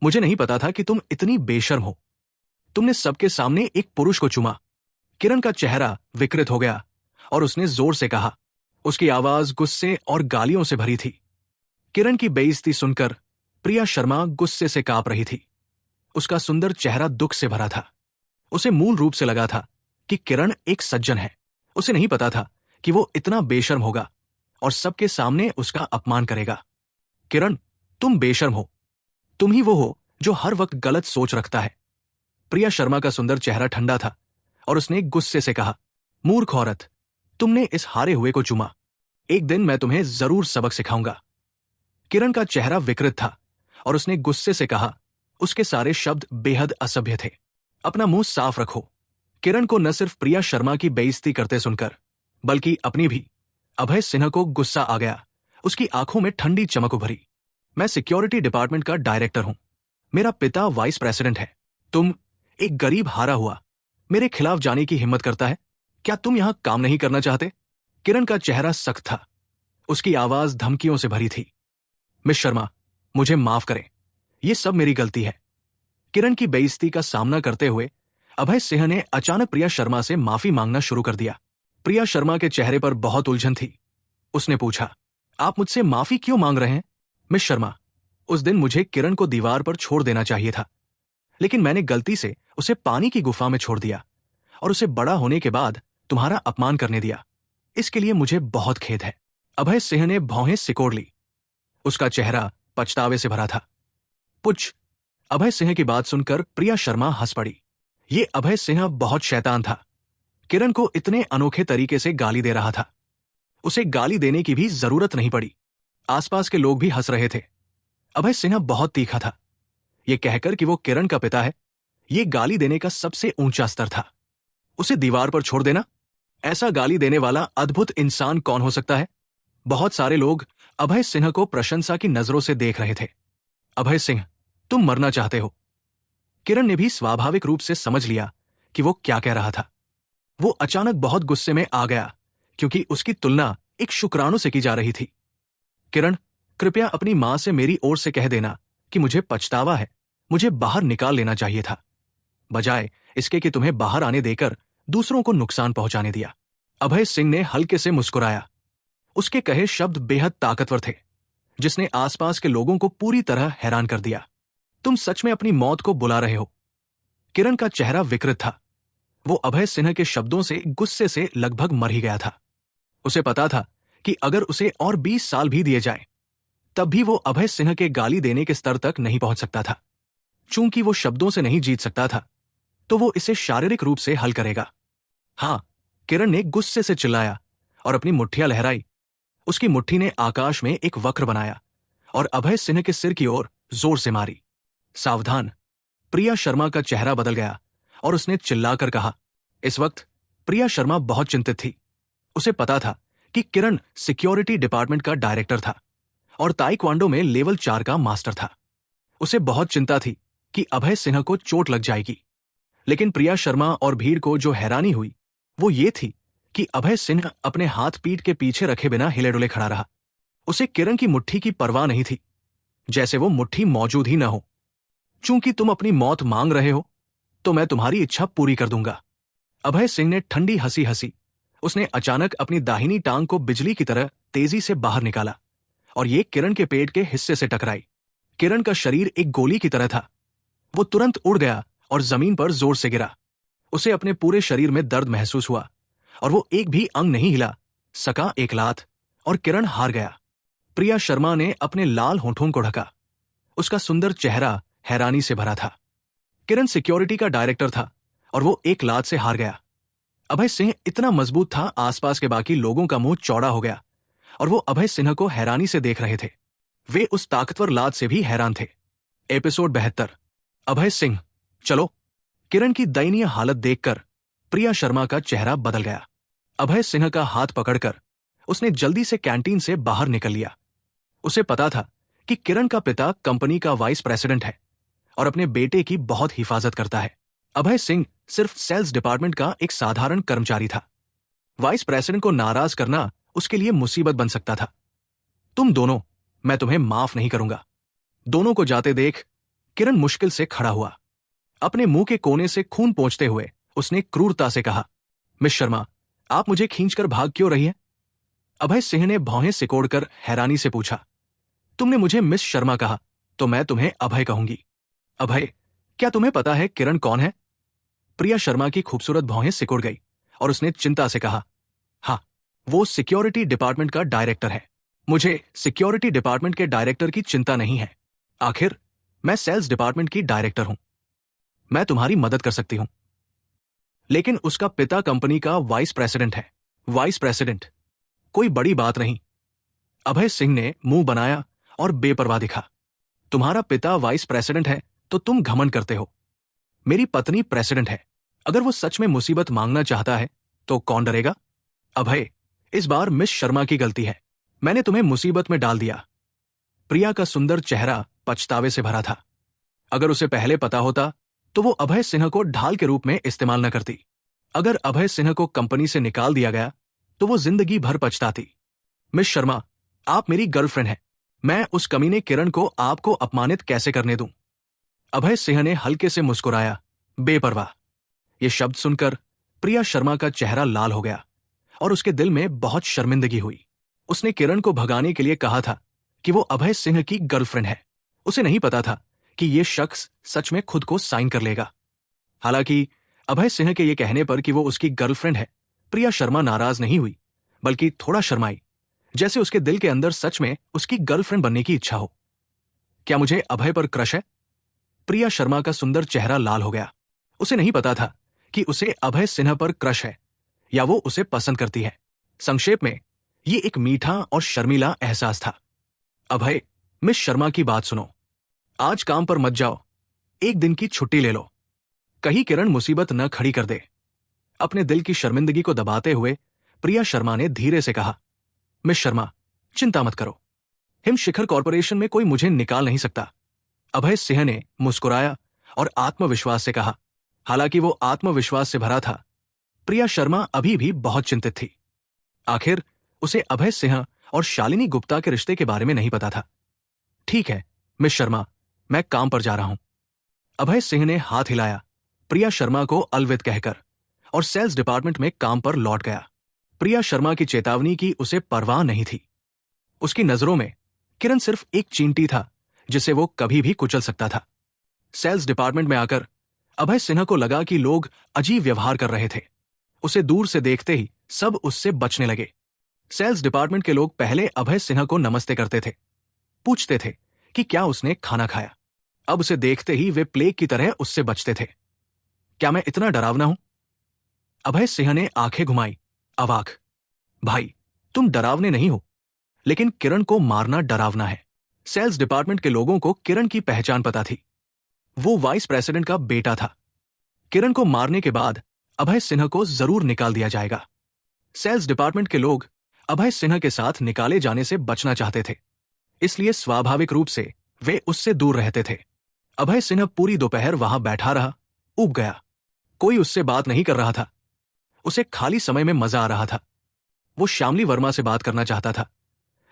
मुझे नहीं पता था कि तुम इतनी बेशर्म हो। तुमने सबके सामने एक पुरुष को चूमा। किरण का चेहरा विकृत हो गया और उसने जोर से कहा। उसकी आवाज गुस्से और गालियों से भरी थी। किरण की बेइज्जती सुनकर प्रिया शर्मा गुस्से से कांप रही थी। उसका सुंदर चेहरा दुख से भरा था। उसे मूल रूप से लगा था कि किरण एक सज्जन है। उसे नहीं पता था कि वो इतना बेशर्म होगा और सबके सामने उसका अपमान करेगा। किरण, तुम बेशर्म हो। तुम ही वो हो जो हर वक्त गलत सोच रखता है। प्रिया शर्मा का सुंदर चेहरा ठंडा था और उसने गुस्से से कहा। मूर्ख औरत, तुमने इस हारे हुए को चूमा। एक दिन मैं तुम्हें जरूर सबक सिखाऊंगा। किरण का चेहरा विकृत था और उसने गुस्से से कहा। उसके सारे शब्द बेहद असभ्य थे। अपना मुंह साफ रखो। किरण को न सिर्फ प्रिया शर्मा की बेइज्जती करते सुनकर बल्कि अपनी भी। अभय सिन्हा को गुस्सा आ गया। उसकी आंखों में ठंडी चमक उभरी। मैं सिक्योरिटी डिपार्टमेंट का डायरेक्टर हूं। मेरा पिता वाइस प्रेसिडेंट है। तुम एक गरीब हारा हुआ मेरे खिलाफ जाने की हिम्मत करता है। क्या तुम यहां काम नहीं करना चाहते? किरण का चेहरा सख्त था। उसकी आवाज धमकियों से भरी थी। मिस शर्मा, मुझे माफ करें। यह सब मेरी गलती है। किरण की बेइज्जती का सामना करते हुए अभय सिंह ने अचानक प्रिया शर्मा से माफी मांगना शुरू कर दिया। प्रिया शर्मा के चेहरे पर बहुत उलझन थी। उसने पूछा, आप मुझसे माफी क्यों मांग रहे हैं? मिस शर्मा, उस दिन मुझे किरण को दीवार पर छोड़ देना चाहिए था, लेकिन मैंने गलती से उसे पानी की गुफा में छोड़ दिया और उसे बड़ा होने के बाद तुम्हारा अपमान करने दिया। इसके लिए मुझे बहुत खेद है। अभय सिंह ने भौहें सिकोड़ ली। उसका चेहरा पछतावे से भरा था। पुछ। अभय सिंह की बात सुनकर प्रिया शर्मा हंस पड़ी। ये अभय सिंह बहुत शैतान था। किरण को इतने अनोखे तरीके से गाली दे रहा था। उसे गाली देने की भी जरूरत नहीं पड़ी। आसपास के लोग भी हंस रहे थे। अभय सिन्हा बहुत तीखा था। यह कहकर कि वो किरण का पिता है, यह गाली देने का सबसे ऊंचा स्तर था। उसे दीवार पर छोड़ देना, ऐसा गाली देने वाला अद्भुत इंसान कौन हो सकता है? बहुत सारे लोग अभय सिन्हा को प्रशंसा की नजरों से देख रहे थे। अभय सिंह, तुम मरना चाहते हो। किरण ने भी स्वाभाविक रूप से समझ लिया कि वो क्या कह रहा था। वो अचानक बहुत गुस्से में आ गया क्योंकि उसकी तुलना एक शुक्राणु से की जा रही थी। किरण, कृपया अपनी मां से मेरी ओर से कह देना कि मुझे पछतावा है। मुझे बाहर निकाल लेना चाहिए था, बजाय इसके कि तुम्हें बाहर आने देकर दूसरों को नुकसान पहुंचाने दिया। अभय सिंह ने हल्के से मुस्कुराया। उसके कहे शब्द बेहद ताकतवर थे, जिसने आसपास के लोगों को पूरी तरह हैरान कर दिया। तुम सच में अपनी मौत को बुला रहे हो? किरण का चेहरा विकृत था। वो अभय सिन्हा के शब्दों से गुस्से से लगभग मर ही गया था। उसे पता था कि अगर उसे और 20 साल भी दिए जाए तब भी वो अभय सिन्हा के गाली देने के स्तर तक नहीं पहुंच सकता था। चूंकि वो शब्दों से नहीं जीत सकता था, तो वो इसे शारीरिक रूप से हल करेगा। हां, किरण ने गुस्से से चिल्लाया और अपनी मुट्ठियां लहराई। उसकी मुट्ठी ने आकाश में एक वक्र बनाया और अभय सिन्हा के सिर की ओर जोर से मारी। सावधान। प्रिया शर्मा का चेहरा बदल गया और उसने चिल्लाकर कहा। इस वक्त प्रिया शर्मा बहुत चिंतित थी। उसे पता था कि किरण सिक्योरिटी डिपार्टमेंट का डायरेक्टर था और ताइक्वांडो में लेवल 4 का मास्टर था। उसे बहुत चिंता थी कि अभय सिन्हा को चोट लग जाएगी। लेकिन प्रिया शर्मा और भीड़ को जो हैरानी हुई वो ये थी कि अभय सिन्हा अपने हाथ पीठ के पीछे रखे बिना हिले डुले खड़ा रहा। उसे किरण की मुट्ठी की परवाह नहीं थी, जैसे वो मुट्ठी मौजूद ही न हो। चूंकि तुम अपनी मौत मांग रहे हो, तो मैं तुम्हारी इच्छा पूरी कर दूंगा। अभय सिंह ने ठंडी हंसी हंसी। उसने अचानक अपनी दाहिनी टांग को बिजली की तरह तेजी से बाहर निकाला और ये किरण के पेट के हिस्से से टकराई। किरण का शरीर एक गोली की तरह था। वो तुरंत उड़ गया और जमीन पर जोर से गिरा। उसे अपने पूरे शरीर में दर्द महसूस हुआ और वो एक भी अंग नहीं हिला सका। एक लात और किरण हार गया। प्रिया शर्मा ने अपने लाल होठों को ढका। उसका सुंदर चेहरा हैरानी से भरा था। किरण सिक्योरिटी का डायरेक्टर था और वो एक लात से हार गया। अभय सिंह इतना मजबूत था, आसपास के बाकी लोगों का मुंह चौड़ा हो गया और वो अभय सिन्हा को हैरानी से देख रहे थे। वे उस ताकतवर लात से भी हैरान थे। एपिसोड 72। अभय सिंह, चलो। किरण की दयनीय हालत देखकर प्रिया शर्मा का चेहरा बदल गया। अभय सिन्हा का हाथ पकड़कर उसने जल्दी से कैंटीन से बाहर निकल लिया। उसे पता था कि किरण का पिता कंपनी का वाइस प्रेसिडेंट है और अपने बेटे की बहुत हिफाजत करता है। अभय सिंह सिर्फ सेल्स डिपार्टमेंट का एक साधारण कर्मचारी था। वाइस प्रेसिडेंट को नाराज करना उसके लिए मुसीबत बन सकता था। तुम दोनों, मैं तुम्हें माफ नहीं करूंगा। दोनों को जाते देख किरण मुश्किल से खड़ा हुआ। अपने मुंह के कोने से खून पोंछते हुए उसने क्रूरता से कहा, मिस शर्मा, आप मुझे खींचकर भाग क्यों रही हैं? अभय सिंह ने भौहें सिकोड़कर हैरानी से पूछा। तुमने मुझे मिस शर्मा कहा, तो मैं तुम्हें अभय कहूंगी। अभय, क्या तुम्हें पता है किरण कौन है? प्रिया शर्मा की खूबसूरत भौहें सिकुड़ गई और उसने चिंता से कहा, हाँ, वो सिक्योरिटी डिपार्टमेंट का डायरेक्टर है। मुझे सिक्योरिटी डिपार्टमेंट के डायरेक्टर की चिंता नहीं है। आखिर मैं सेल्स डिपार्टमेंट की डायरेक्टर हूं। मैं तुम्हारी मदद कर सकती हूं। लेकिन उसका पिता कंपनी का वाइस प्रेसिडेंट है। Vice president? कोई बड़ी बात नहीं। अभय सिंह ने मुंह बनाया और बेपरवाह दिखा। तुम्हारा पिता वाइस प्रेसिडेंट है तो तुम घमंड करते हो। मेरी पत्नी प्रेसिडेंट है। अगर वो सच में मुसीबत मांगना चाहता है तो कौन डरेगा? अभय, इस बार मिस शर्मा की गलती है। मैंने तुम्हें मुसीबत में डाल दिया। प्रिया का सुंदर चेहरा पछतावे से भरा था। अगर उसे पहले पता होता तो वो अभय सिन्हा को ढाल के रूप में इस्तेमाल न करती। अगर अभय सिन्हा को कंपनी से निकाल दिया गया तो वो जिंदगी भर पछताती। मिस शर्मा, आप मेरी गर्लफ्रेंड हैं। मैं उस कमीने किरण को आपको अपमानित कैसे करने दूं? अभय सिंह ने हल्के से मुस्कुराया, बेपरवाह। ये शब्द सुनकर प्रिया शर्मा का चेहरा लाल हो गया और उसके दिल में बहुत शर्मिंदगी हुई। उसने किरण को भगाने के लिए कहा था कि वो अभय सिंह की गर्लफ्रेंड है। उसे नहीं पता था कि ये शख्स सच में खुद को साइन कर लेगा। हालांकि अभय सिंह के ये कहने पर कि वो उसकी गर्लफ्रेंड है, प्रिया शर्मा नाराज नहीं हुई, बल्कि थोड़ा शर्माई, जैसे उसके दिल के अंदर सच में उसकी गर्लफ्रेंड बनने की इच्छा हो। क्या मुझे अभय पर क्रश है? प्रिया शर्मा का सुंदर चेहरा लाल हो गया। उसे नहीं पता था कि उसे अभय सिन्हा पर क्रश है या वो उसे पसंद करती है। संक्षेप में, ये एक मीठा और शर्मीला एहसास था। अभय, मिस शर्मा की बात सुनो। आज काम पर मत जाओ, एक दिन की छुट्टी ले लो। कहीं किरण मुसीबत न खड़ी कर दे। अपने दिल की शर्मिंदगी को दबाते हुए प्रिया शर्मा ने धीरे से कहा, मिस शर्मा, चिंता मत करो। हिम शिखर कॉरपोरेशन में कोई मुझे निकाल नहीं सकता। अभय सिंह ने मुस्कुराया और आत्मविश्वास से कहा। हालांकि वो आत्मविश्वास से भरा था, प्रिया शर्मा अभी भी बहुत चिंतित थी। आखिर उसे अभय सिंह और शालिनी गुप्ता के रिश्ते के बारे में नहीं पता था। ठीक है मिस शर्मा, मैं काम पर जा रहा हूं। अभय सिंह ने हाथ हिलाया प्रिया शर्मा को अलविदा कहकर और सेल्स डिपार्टमेंट में काम पर लौट गया। प्रिया शर्मा की चेतावनी की उसे परवाह नहीं थी। उसकी नजरों में किरण सिर्फ एक चींटी था जिसे वो कभी भी कुचल सकता था। सेल्स डिपार्टमेंट में आकर अभय सिन्हा को लगा कि लोग अजीब व्यवहार कर रहे थे। उसे दूर से देखते ही सब उससे बचने लगे। सेल्स डिपार्टमेंट के लोग पहले अभय सिन्हा को नमस्ते करते थे, पूछते थे कि क्या उसने खाना खाया। अब उसे देखते ही वे प्लेग की तरह उससे बचते थे। क्या मैं इतना डरावना हूं? अभय सिंह ने आंखें घुमाई, अवाक। भाई, तुम डरावने नहीं हो, लेकिन किरण को मारना डरावना है। सेल्स डिपार्टमेंट के लोगों को किरण की पहचान पता थी। वो वाइस प्रेसिडेंट का बेटा था। किरण को मारने के बाद अभय सिन्हा को जरूर निकाल दिया जाएगा। सेल्स डिपार्टमेंट के लोग अभय सिन्हा के साथ निकाले जाने से बचना चाहते थे, इसलिए स्वाभाविक रूप से वे उससे दूर रहते थे। अभय सिन्हा पूरी दोपहर वहां बैठा रहा, ऊब गया। कोई उससे बात नहीं कर रहा था। उसे खाली समय में मजा आ रहा था। वो श्यामली वर्मा से बात करना चाहता था,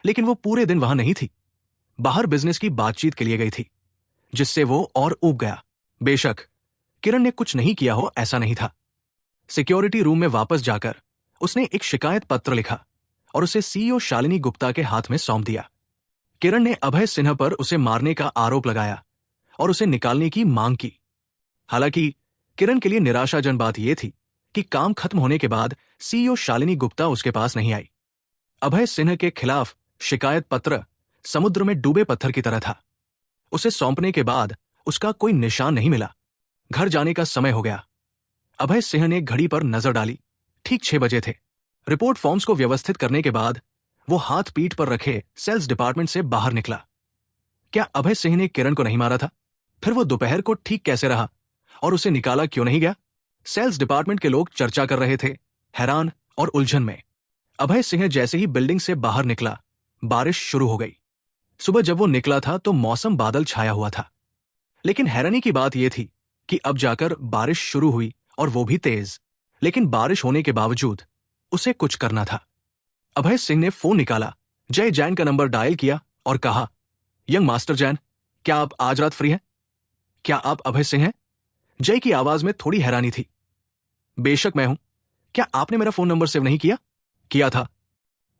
लेकिन वो पूरे दिन वहां नहीं थी। बाहर बिजनेस की बातचीत के लिए गई थी, जिससे वो और ऊब गया। बेशक किरण ने कुछ नहीं किया हो ऐसा नहीं था। सिक्योरिटी रूम में वापस जाकर उसने एक शिकायत पत्र लिखा और उसे सीईओ शालिनी गुप्ता के हाथ में सौंप दिया। किरण ने अभय सिन्हा पर उसे मारने का आरोप लगाया और उसे निकालने की मांग की। हालांकि किरण के लिए निराशाजनक बात यह थी कि काम खत्म होने के बाद सीईओ शालिनी गुप्ता उसके पास नहीं आई। अभय सिन्हा के खिलाफ शिकायत पत्र समुद्र में डूबे पत्थर की तरह था। उसे सौंपने के बाद उसका कोई निशान नहीं मिला। घर जाने का समय हो गया। अभय सिंह ने घड़ी पर नजर डाली। ठीक 6 बजे थे। रिपोर्ट फॉर्म्स को व्यवस्थित करने के बाद वो हाथ पीठ पर रखे सेल्स डिपार्टमेंट से बाहर निकला। क्या अभय सिंह ने किरण को नहीं मारा था? फिर वो दोपहर को ठीक कैसे रहा और उसे निकाला क्यों नहीं गया? सेल्स डिपार्टमेंट के लोग चर्चा कर रहे थे, हैरान और उलझन में। अभय सिंह जैसे ही बिल्डिंग से बाहर निकला, बारिश शुरू हो गई। सुबह जब वो निकला था तो मौसम बादल छाया हुआ था, लेकिन हैरानी की बात यह थी कि अब जाकर बारिश शुरू हुई और वो भी तेज। लेकिन बारिश होने के बावजूद उसे कुछ करना था। अभय सिंह ने फोन निकाला, जय जैन का नंबर डायल किया और कहा, यंग मास्टर जैन, क्या आप आज रात फ्री हैं? क्या आप अभय सिंह हैं? जय की आवाज में थोड़ी हैरानी थी। बेशक मैं हूं। क्या आपने मेरा फोन नंबर सेव नहीं किया? किया था,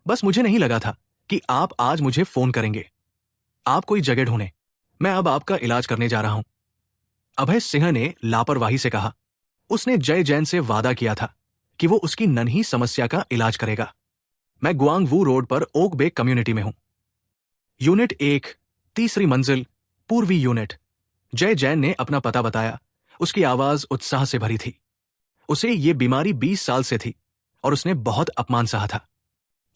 बस मुझे नहीं लगा था कि आप आज मुझे फोन करेंगे। आप कोई जगह ढूंढें, मैं अब आपका इलाज करने जा रहा हूं। अभय सिंह ने लापरवाही से कहा। उसने जय जैन से वादा किया था कि वो उसकी नन्ही समस्या का इलाज करेगा। मैं गुआंगवू रोड पर ओक बे कम्युनिटी में हूं। यूनिट 1, तीसरी मंजिल, पूर्वी यूनिट। जय जैन ने अपना पता बताया। उसकी आवाज उत्साह से भरी थी। उसे ये बीमारी 20 साल से थी और उसने बहुत अपमान सहा था।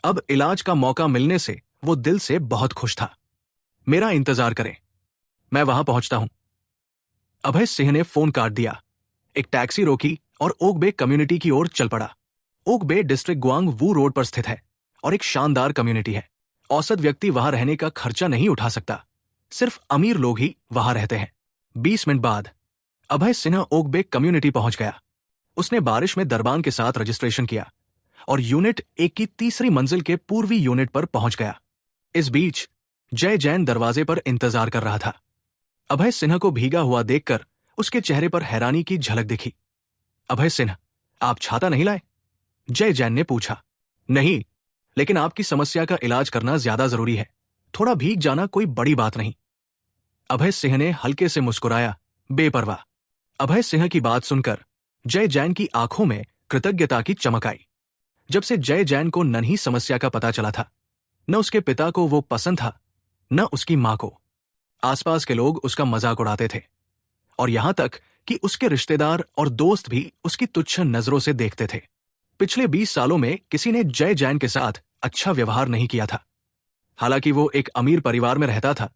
अब इलाज का मौका मिलने से वो दिल से बहुत खुश था। मेरा इंतजार करें, मैं वहां पहुंचता हूं। अभय सिंह ने फोन काट दिया, एक टैक्सी रोकी और ओक बे कम्युनिटी की ओर चल पड़ा। ओक बे डिस्ट्रिक्ट गुआंग वू रोड पर स्थित है और एक शानदार कम्युनिटी है। औसत व्यक्ति वहां रहने का खर्चा नहीं उठा सकता, सिर्फ अमीर लोग ही वहां रहते हैं। 20 मिनट बाद अभय सिन्हा ओक बे कम्युनिटी पहुंच गया। उसने बारिश में दरबान के साथ रजिस्ट्रेशन किया और यूनिट 1 की तीसरी मंजिल के पूर्वी यूनिट पर पहुंच गया। इस बीच जय जैन दरवाजे पर इंतजार कर रहा था। अभय सिन्हा को भीगा हुआ देखकर उसके चेहरे पर हैरानी की झलक दिखी। अभय सिन्हा, आप छाता नहीं लाए? जय जैन ने पूछा। नहीं, लेकिन आपकी समस्या का इलाज करना ज्यादा जरूरी है, थोड़ा भीग जाना कोई बड़ी बात नहीं। अभय सिंह ने हल्के से मुस्कुराया, बेपरवाह। अभय सिंह की बात सुनकर जय जैन की आंखों में कृतज्ञता की चमक आई। जब से जय जैन को नन्ही समस्या का पता चला था, न उसके पिता को वो पसंद था, न उसकी मां को। आसपास के लोग उसका मजाक उड़ाते थे और यहां तक कि उसके रिश्तेदार और दोस्त भी उसकी तुच्छ नजरों से देखते थे। पिछले 20 सालों में किसी ने जय जैन के साथ अच्छा व्यवहार नहीं किया था। हालांकि वो एक अमीर परिवार में रहता था,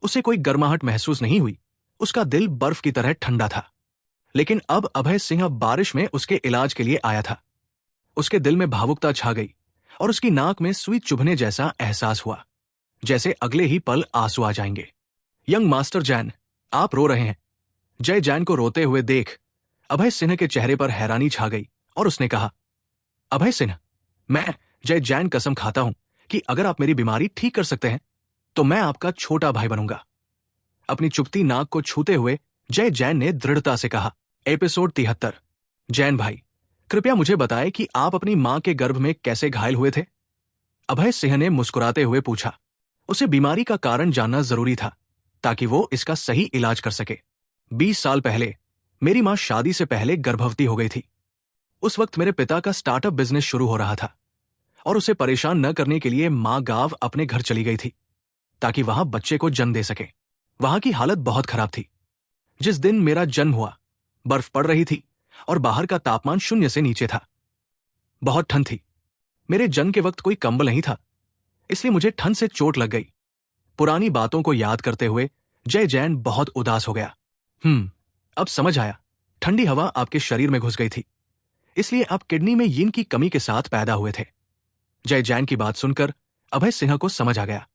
उसे कोई गर्माहट महसूस नहीं हुई। उसका दिल बर्फ की तरह ठंडा था। लेकिन अब अभय सिंह बारिश में उसके इलाज के लिए आया था। उसके दिल में भावुकता छा गई और उसकी नाक में सुई चुभने जैसा एहसास हुआ, जैसे अगले ही पल आंसू आ जाएंगे। यंग मास्टर जैन, आप रो रहे हैं। जय जैन को रोते हुए देख अभय सिन्हा के चेहरे पर हैरानी छा गई और उसने कहा, अभय सिन्हा, मैं जय जैन कसम खाता हूं कि अगर आप मेरी बीमारी ठीक कर सकते हैं तो मैं आपका छोटा भाई बनूंगा। अपनी चुभती नाक को छूते हुए जय जैन ने दृढ़ता से कहा। एपिसोड 73। जैन भाई, कृपया मुझे बताएं कि आप अपनी मां के गर्भ में कैसे घायल हुए थे? अभय सिंह ने मुस्कुराते हुए पूछा। उसे बीमारी का कारण जानना जरूरी था ताकि वो इसका सही इलाज कर सके। 20 साल पहले मेरी मां शादी से पहले गर्भवती हो गई थी। उस वक्त मेरे पिता का स्टार्टअप बिजनेस शुरू हो रहा था और उसे परेशान न करने के लिए मां गांव अपने घर चली गई थी ताकि वहां बच्चे को जन्म दे सके। वहां की हालत बहुत खराब थी। जिस दिन मेरा जन्म हुआ, बर्फ पड़ रही थी और बाहर का तापमान 0 से नीचे था। बहुत ठंड थी। मेरे जन्म के वक्त कोई कंबल नहीं था, इसलिए मुझे ठंड से चोट लग गई। पुरानी बातों को याद करते हुए जय जैन बहुत उदास हो गया। अब समझ आया, ठंडी हवा आपके शरीर में घुस गई थी, इसलिए आप किडनी में यीन की कमी के साथ पैदा हुए थे। जय जैन की बात सुनकर अभय सिन्हा को समझ आ गया।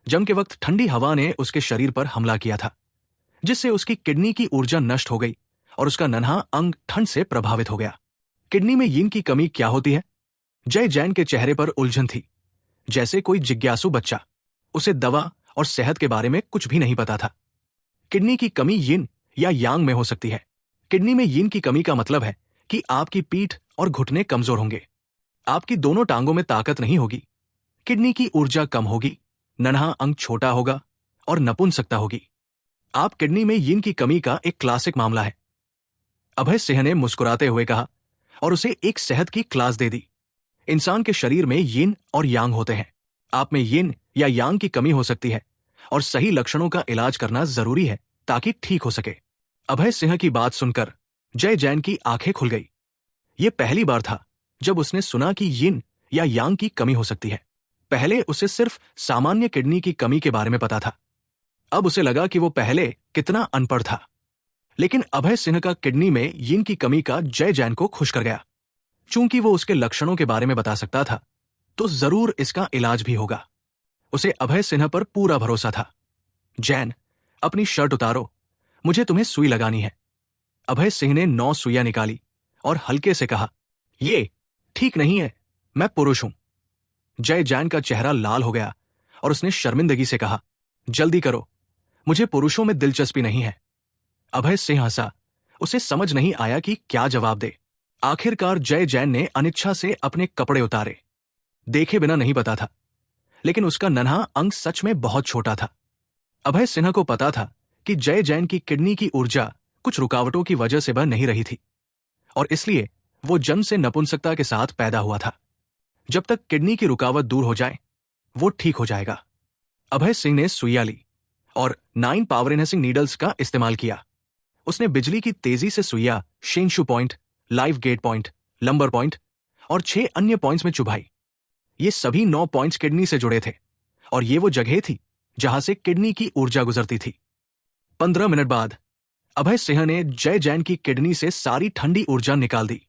जन्म के वक्त ठंडी हवा ने उसके शरीर पर हमला किया था, जिससे उसकी किडनी की ऊर्जा नष्ट हो गई और उसका नन्हा अंग ठंड से प्रभावित हो गया। किडनी में यीन की कमी क्या होती है? जय जैन के चेहरे पर उलझन थी, जैसे कोई जिज्ञासु बच्चा। उसे दवा और सेहत के बारे में कुछ भी नहीं पता था। किडनी की कमी यिन या यांग में हो सकती है। किडनी में यिन की कमी का मतलब है कि आपकी पीठ और घुटने कमजोर होंगे, आपकी दोनों टांगों में ताकत नहीं होगी, किडनी की ऊर्जा कम होगी, नन्हा अंग छोटा होगा और नपुंसकता होगी। आप किडनी में यिन की कमी का एक क्लासिक मामला है। अभय सिंह ने मुस्कुराते हुए कहा और उसे एक सेहत की क्लास दे दी। इंसान के शरीर में यिन और यांग होते हैं। आप में यिन या यांग की कमी हो सकती है और सही लक्षणों का इलाज करना जरूरी है ताकि ठीक हो सके। अभय सिंह की बात सुनकर जय जैन की आंखें खुल गई। यह पहली बार था जब उसने सुना कि यिन या यांग की कमी हो सकती है। पहले उसे सिर्फ सामान्य किडनी की कमी के बारे में पता था। अब उसे लगा कि वो पहले कितना अनपढ़ था। लेकिन अभय सिंह का किडनी में यिन की कमी का जय जैन को खुश कर गया। चूंकि वो उसके लक्षणों के बारे में बता सकता था, तो जरूर इसका इलाज भी होगा। उसे अभय सिन्हा पर पूरा भरोसा था। जैन, अपनी शर्ट उतारो, मुझे तुम्हें सुई लगानी है। अभय सिंह ने 9 सुइयां निकाली और हल्के से कहा, ये ठीक नहीं है, मैं पुरुष हूं। जय जैन का चेहरा लाल हो गया और उसने शर्मिंदगी से कहा, जल्दी करो, मुझे पुरुषों में दिलचस्पी नहीं है। अभय सिंह हंसा। उसे समझ नहीं आया कि क्या जवाब दे। आखिरकार जय जैन ने अनिच्छा से अपने कपड़े उतारे। देखे बिना नहीं पता था, लेकिन उसका नन्हा अंग सच में बहुत छोटा था। अभय सिन्हा को पता था कि जय जैन की किडनी की ऊर्जा कुछ रुकावटों की वजह से बह नहीं रही थी और इसलिए वो जन्म से नपुंसकता के साथ पैदा हुआ था। जब तक किडनी की रुकावट दूर हो जाए, वो ठीक हो जाएगा। अभय सिंह ने सुइया ली और 9 पावर एनहेंसिंग नीडल्स का इस्तेमाल किया। उसने बिजली की तेजी से सुइया Shenshu point, live gate point, lumbar point और 6 अन्य पॉइंट्स में चुभाई। ये सभी 9 पॉइंट्स किडनी से जुड़े थे और ये वो जगह थी जहां से किडनी की ऊर्जा गुजरती थी। 15 मिनट बाद अभय सिंह ने जय जैन की किडनी से सारी ठंडी ऊर्जा निकाल दी।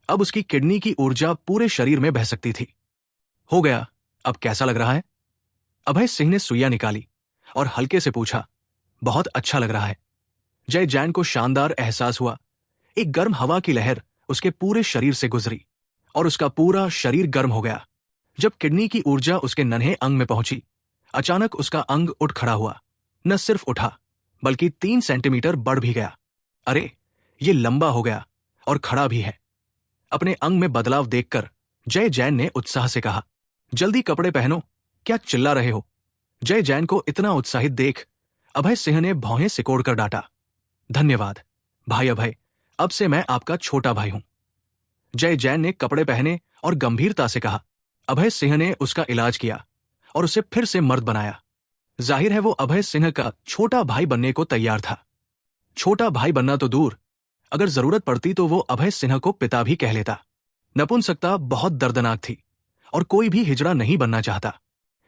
अब उसकी किडनी की ऊर्जा पूरे शरीर में बह सकती थी। हो गया, अब कैसा लग रहा है? अभय सिंह ने सुइयां निकाली और हल्के से पूछा। बहुत अच्छा लग रहा है। जय जैन को शानदार एहसास हुआ। एक गर्म हवा की लहर उसके पूरे शरीर से गुजरी और उसका पूरा शरीर गर्म हो गया। जब किडनी की ऊर्जा उसके नन्हे अंग में पहुंची, अचानक उसका अंग उठ खड़ा हुआ। न सिर्फ उठा, बल्कि 3 सेंटीमीटर बढ़ भी गया। अरे, ये लंबा हो गया और खड़ा भी है। अपने अंग में बदलाव देखकर जय जैन ने उत्साह से कहा, जल्दी कपड़े पहनो, क्या चिल्ला रहे हो? जय जैन को इतना उत्साहित देख अभय सिंह ने भौहें सिकोड़कर डांटा। धन्यवाद भाई अभय, अब से मैं आपका छोटा भाई हूं। जय जैन ने कपड़े पहने और गंभीरता से कहा। अभय सिंह ने उसका इलाज किया और उसे फिर से मर्द बनाया। जाहिर है वो अभय सिंह का छोटा भाई बनने को तैयार था। छोटा भाई बनना तो दूर, अगर जरूरत पड़ती तो वो अभय सिंह को पिता भी कह लेता। नपुंसकता बहुत दर्दनाक थी और कोई भी हिजड़ा नहीं बनना चाहता।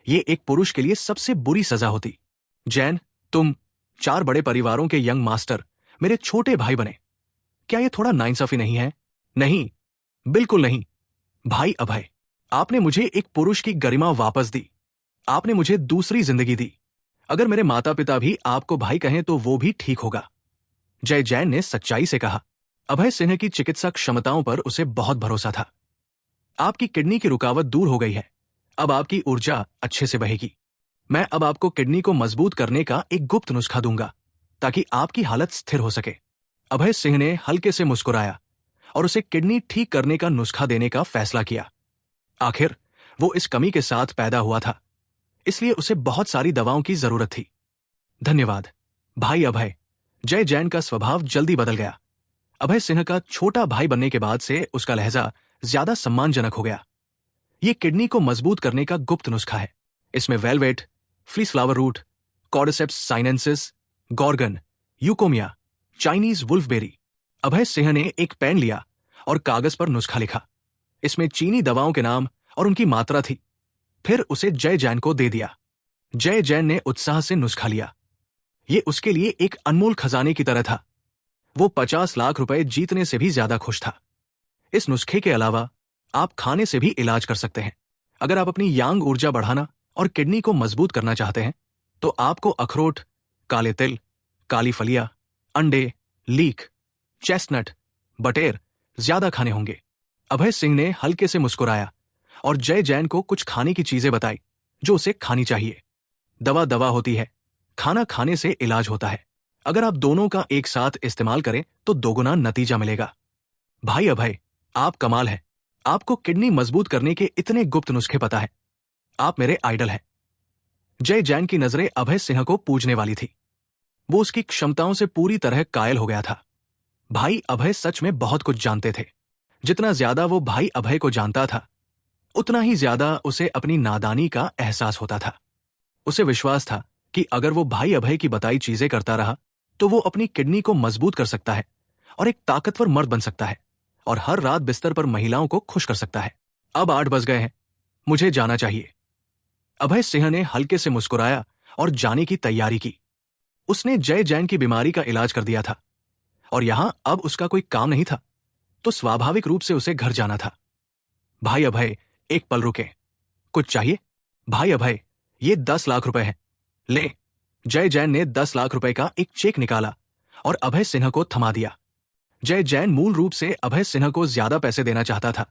ये एक पुरुष के लिए सबसे बुरी सजा होती। जैन, तुम 4 बड़े परिवारों के यंग मास्टर मेरे छोटे भाई बने। क्या ये थोड़ा नाइंसाफी नहीं है? नहीं, बिल्कुल नहीं। भाई अभय, आपने मुझे एक पुरुष की गरिमा वापस दी। आपने मुझे दूसरी जिंदगी दी। अगर मेरे माता पिता भी आपको भाई कहें तो वो भी ठीक होगा। जय जैन ने सच्चाई से कहा। अभय सिंह की चिकित्सा क्षमताओं पर उसे बहुत भरोसा था। आपकी किडनी की रुकावट दूर हो गई है। अब आपकी ऊर्जा अच्छे से बहेगी। मैं अब आपको किडनी को मजबूत करने का एक गुप्त नुस्खा दूंगा ताकि आपकी हालत स्थिर हो सके। अभय सिंह ने हल्के से मुस्कुराया और उसे किडनी ठीक करने का नुस्खा देने का फैसला किया। आखिर वो इस कमी के साथ पैदा हुआ था, इसलिए उसे बहुत सारी दवाओं की जरूरत थी। धन्यवाद भाई अभय। जय जैन का स्वभाव जल्दी बदल गया। अभय सिंह का छोटा भाई बनने के बाद से उसका लहजा ज्यादा सम्मानजनक हो गया। ये किडनी को मजबूत करने का गुप्त नुस्खा है। इसमें velvet, fleece flower root, cordyceps sinensis, gorgon, eucommia, Chinese wolfberry. Abhay Singh ने एक पेन लिया और कागज पर नुस्खा लिखा। इसमें चीनी दवाओं के नाम और उनकी मात्रा थी। फिर उसे जय जैन को दे दिया। जय जैन ने उत्साह से नुस्खा लिया। ये उसके लिए एक अनमोल खजाने की तरह था। वो 50 लाख रुपए जीतने से भी ज्यादा खुश था। इस नुस्खे के अलावा आप खाने से भी इलाज कर सकते हैं। अगर आप अपनी यांग ऊर्जा बढ़ाना और किडनी को मजबूत करना चाहते हैं तो आपको अखरोट, काले तिल, काली फलिया, अंडे, लीक, चेस्टनट, बटेर ज्यादा खाने होंगे। अभय सिंह ने हल्के से मुस्कुराया और जय जैन को कुछ खाने की चीजें बताई जो उसे खानी चाहिए। दवा दवा होती है, खाना खाने से इलाज होता है। अगर आप दोनों का एक साथ इस्तेमाल करें तो दोगुना नतीजा मिलेगा। भाई अभय, आप कमाल हैं। आपको किडनी मजबूत करने के इतने गुप्त नुस्खे पता है। आप मेरे आइडल हैं। जय जैन की नजरें अभय सिंह को पूजने वाली थी। वो उसकी क्षमताओं से पूरी तरह कायल हो गया था। भाई अभय सच में बहुत कुछ जानते थे। जितना ज्यादा वो भाई अभय को जानता था, उतना ही ज्यादा उसे अपनी नादानी का एहसास होता था। उसे विश्वास था कि अगर वो भाई अभय की बताई चीजें करता रहा तो वो अपनी किडनी को मजबूत कर सकता है और एक ताकतवर मर्द बन सकता है और हर रात बिस्तर पर महिलाओं को खुश कर सकता है। अब 8 बज गए हैं, मुझे जाना चाहिए। अभय सिंह ने हल्के से मुस्कुराया और जाने की तैयारी की। उसने जय जैन की बीमारी का इलाज कर दिया था और यहां अब उसका कोई काम नहीं था, तो स्वाभाविक रूप से उसे घर जाना था। भाई अभय, एक पल रुके। कुछ चाहिए? भाई अभय, ये 10 लाख रुपए हैं, ले। जय जैन ने 10 लाख रुपए का एक चेक निकाला और अभय सिंह को थमा दिया। जय जैन मूल रूप से अभय सिंह को ज्यादा पैसे देना चाहता था।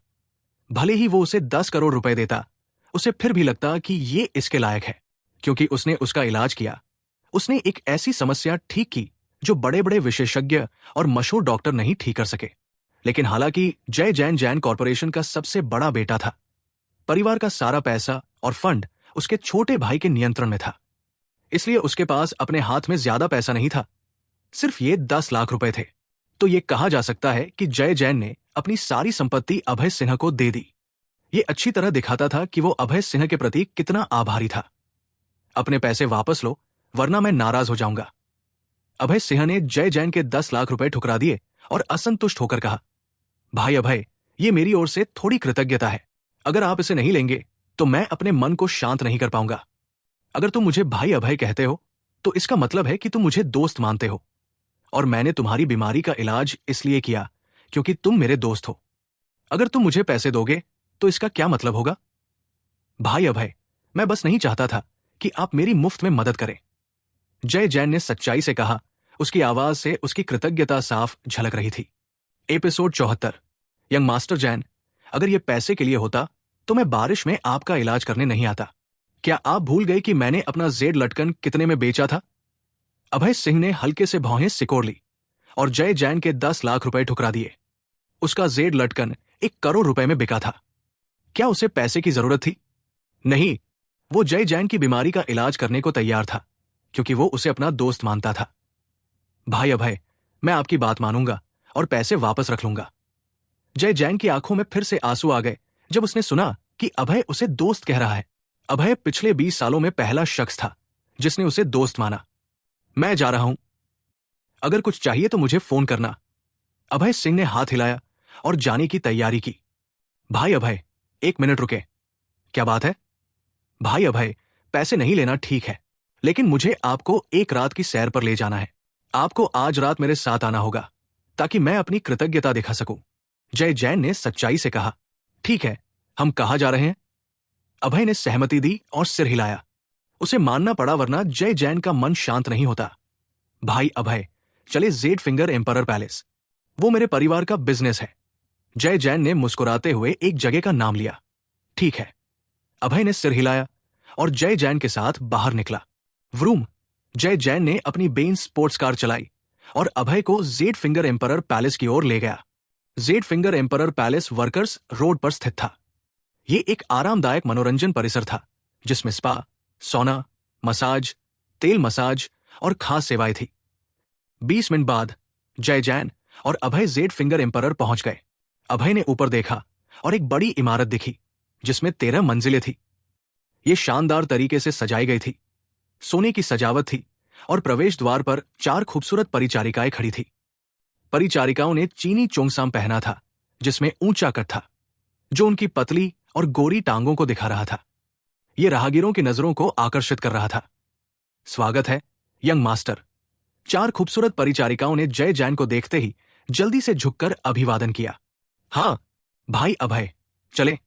भले ही वो उसे 10 करोड़ रुपए देता, उसे फिर भी लगता कि ये इसके लायक है, क्योंकि उसने उसका इलाज किया। उसने एक ऐसी समस्या ठीक की जो बड़े बड़े विशेषज्ञ और मशहूर डॉक्टर नहीं ठीक कर सके। लेकिन हालांकि जय जैन जैन कॉरपोरेशन का सबसे बड़ा बेटा था, परिवार का सारा पैसा और फंड उसके छोटे भाई के नियंत्रण में था, इसलिए उसके पास अपने हाथ में ज्यादा पैसा नहीं था। सिर्फ ये 10 लाख रुपए थे। तो ये कहा जा सकता है कि जय जैन ने अपनी सारी संपत्ति अभय सिंह को दे दी। ये अच्छी तरह दिखाता था कि वो अभय सिंह के प्रति कितना आभारी था। अपने पैसे वापस लो, वरना मैं नाराज हो जाऊंगा। अभय सिंह ने जय जैन के 10 लाख रुपए ठुकरा दिए और असंतुष्ट होकर कहा, भाई अभय, ये मेरी ओर से थोड़ी कृतज्ञता है। अगर आप इसे नहीं लेंगे तो मैं अपने मन को शांत नहीं कर पाऊंगा। अगर तुम मुझे भाई अभय कहते हो तो इसका मतलब है कि तुम मुझे दोस्त मानते हो, और मैंने तुम्हारी बीमारी का इलाज इसलिए किया क्योंकि तुम मेरे दोस्त हो। अगर तुम मुझे पैसे दोगे तो इसका क्या मतलब होगा? भाई अभय, मैं बस नहीं चाहता था कि आप मेरी मुफ्त में मदद करें। जय जैन ने सच्चाई से कहा। उसकी आवाज से उसकी कृतज्ञता साफ झलक रही थी। एपिसोड 74। यंग मास्टर जैन, अगर यह पैसे के लिए होता तो मैं बारिश में आपका इलाज करने नहीं आता। क्या आप भूल गए कि मैंने अपना जेड लटकन कितने में बेचा था? अभय सिंह ने हल्के से भौहें सिकोड़ ली और जय जैन के 10 लाख रुपए ठुकरा दिए। उसका जेड लटकन 1 करोड़ रुपए में बिका था। क्या उसे पैसे की जरूरत थी? नहीं, वो जय जैन की बीमारी का इलाज करने को तैयार था क्योंकि वो उसे अपना दोस्त मानता था। भाई अभय, मैं आपकी बात मानूंगा और पैसे वापस रख लूंगा। जय जैन की आंखों में फिर से आंसू आ गए जब उसने सुना कि अभय उसे दोस्त कह रहा है। अभय पिछले 20 सालों में पहला शख्स था जिसने उसे दोस्त माना। मैं जा रहा हूं, अगर कुछ चाहिए तो मुझे फोन करना। अभय सिंह ने हाथ हिलाया और जाने की तैयारी की। भाई अभय, 1 मिनट रुके। क्या बात है? भाई अभय, पैसे नहीं लेना ठीक है, लेकिन मुझे आपको एक रात की सैर पर ले जाना है। आपको आज रात मेरे साथ आना होगा ताकि मैं अपनी कृतज्ञता दिखा सकूं। जय जैन ने सच्चाई से कहा। ठीक है, हम कहाँ जा रहे हैं? अभय ने सहमति दी और सिर हिलाया। उसे मानना पड़ा, वरना जय जैन का मन शांत नहीं होता। भाई अभय, चले जेड फिंगर एम्परर पैलेस। वो मेरे परिवार का बिजनेस है। जय जैन ने मुस्कुराते हुए एक जगह का नाम लिया। ठीक है। अभय ने सिर हिलाया और जय जैन के साथ बाहर निकला। व्रूम। जय जैन ने अपनी बेन स्पोर्ट्स कार चलाई और अभय को जेड फिंगर एम्परर पैलेस की ओर ले गया। Z finger emperor palace workers road पर स्थित था। यह एक आरामदायक मनोरंजन परिसर था जिसमें स्पा, सोना, मसाज, तेल मसाज और खास सेवाएं थी। 20 मिनट बाद जय जैन और अभय जेड फिंगर एम्परर पहुंच गए। अभय ने ऊपर देखा और एक बड़ी इमारत दिखी जिसमें 13 मंजिलें थी। यह शानदार तरीके से सजाई गई थी। सोने की सजावट थी और प्रवेश द्वार पर 4 खूबसूरत परिचारिकाएं खड़ी थी। परिचारिकाओं ने चीनी चोंगसाम पहना था जिसमें ऊंचा कट था, जो उनकी पतली और गोरी टांगों को दिखा रहा था। यह राहगीरों की नजरों को आकर्षित कर रहा था। स्वागत है, यंग मास्टर। 4 खूबसूरत परिचारिकाओं ने जय जैन को देखते ही जल्दी से झुककर अभिवादन किया। हाँ भाई अभय, चले।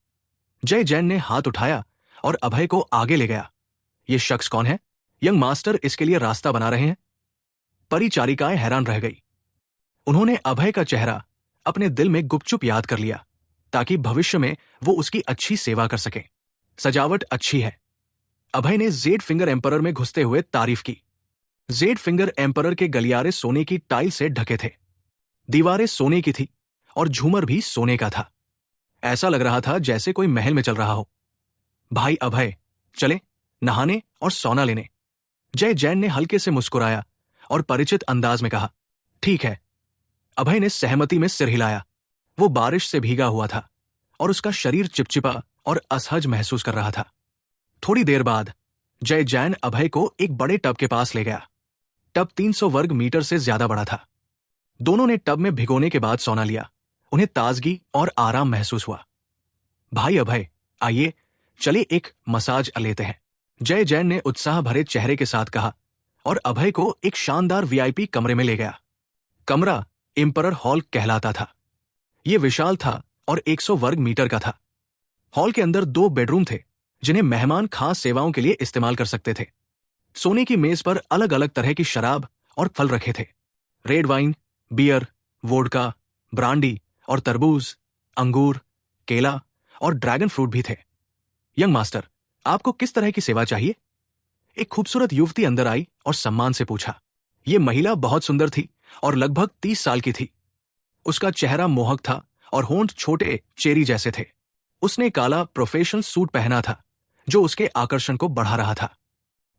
जय जैन ने हाथ उठाया और अभय को आगे ले गया। ये शख्स कौन है? यंग मास्टर इसके लिए रास्ता बना रहे हैं? परिचारिकाएं हैरान रह गई। उन्होंने अभय का चेहरा अपने दिल में गुपचुप याद कर लिया ताकि भविष्य में वो उसकी अच्छी सेवा कर सके। सजावट अच्छी है। अभय ने जेड फिंगर एम्परर में घुसते हुए तारीफ की। जेड फिंगर एम्परर के गलियारे सोने की टाइल से ढके थे। दीवारें सोने की थी और झूमर भी सोने का था। ऐसा लग रहा था जैसे कोई महल में चल रहा हो। भाई अभय, चले नहाने और सोना लेने। जय जैन ने हल्के से मुस्कुराया और परिचित अंदाज में कहा। ठीक है। अभय ने सहमति में सिर हिलाया। वो बारिश से भीगा हुआ था और उसका शरीर चिपचिपा और असहज महसूस कर रहा था। थोड़ी देर बाद जय जैन अभय को एक बड़े टब के पास ले गया। टब 300 वर्ग मीटर से ज्यादा बड़ा था। दोनों ने टब में भिगोने के बाद सोना लिया। उन्हें ताजगी और आराम महसूस हुआ। भाई अभय, आइए चले एक मसाज लेते हैं, जय जैन ने उत्साह भरे चेहरे के साथ कहा और अभय को एक शानदार वीआईपी कमरे में ले गया। कमरा एम्परर हॉल कहलाता था। यह विशाल था और 100 वर्ग मीटर का था। हॉल के अंदर 2 बेडरूम थे जिन्हें मेहमान खास सेवाओं के लिए इस्तेमाल कर सकते थे। सोने की मेज पर अलग अलग तरह की शराब और फल रखे थे। Red wine, beer, vodka, brandy और तरबूज, अंगूर, केला और ड्रैगन फ्रूट भी थे। यंग मास्टर, आपको किस तरह की सेवा चाहिए? एक खूबसूरत युवती अंदर आई और सम्मान से पूछा। यह महिला बहुत सुंदर थी और लगभग 30 साल की थी। उसका चेहरा मोहक था और होंठ छोटे चेरी जैसे थे। उसने काला प्रोफेशनल सूट पहना था जो उसके आकर्षण को बढ़ा रहा था।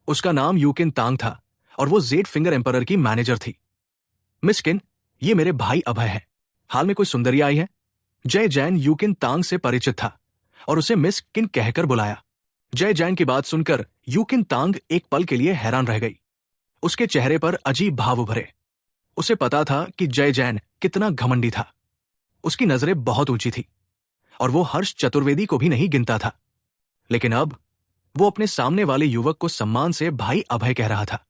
उसका नाम यूकिन तांग था और वो जेड फिंगर एम्परर की मैनेजर थी। मिस किन, ये मेरे भाई अभय है। हाल में कोई सुंदरी आई है? जय जैन यूकिन तांग से परिचित था और उसे मिस किन कहकर बुलाया। जय जैन की बात सुनकर यूकिन तांग एक पल के लिए हैरान रह गई। उसके चेहरे पर अजीब भाव उभरे। उसे पता था कि जय जैन कितना घमंडी था। उसकी नजरें बहुत ऊंची थी और वो हर्ष चतुर्वेदी को भी नहीं गिनता था। लेकिन अब वो अपने सामने वाले युवक को सम्मान से भाई अभय कह रहा था।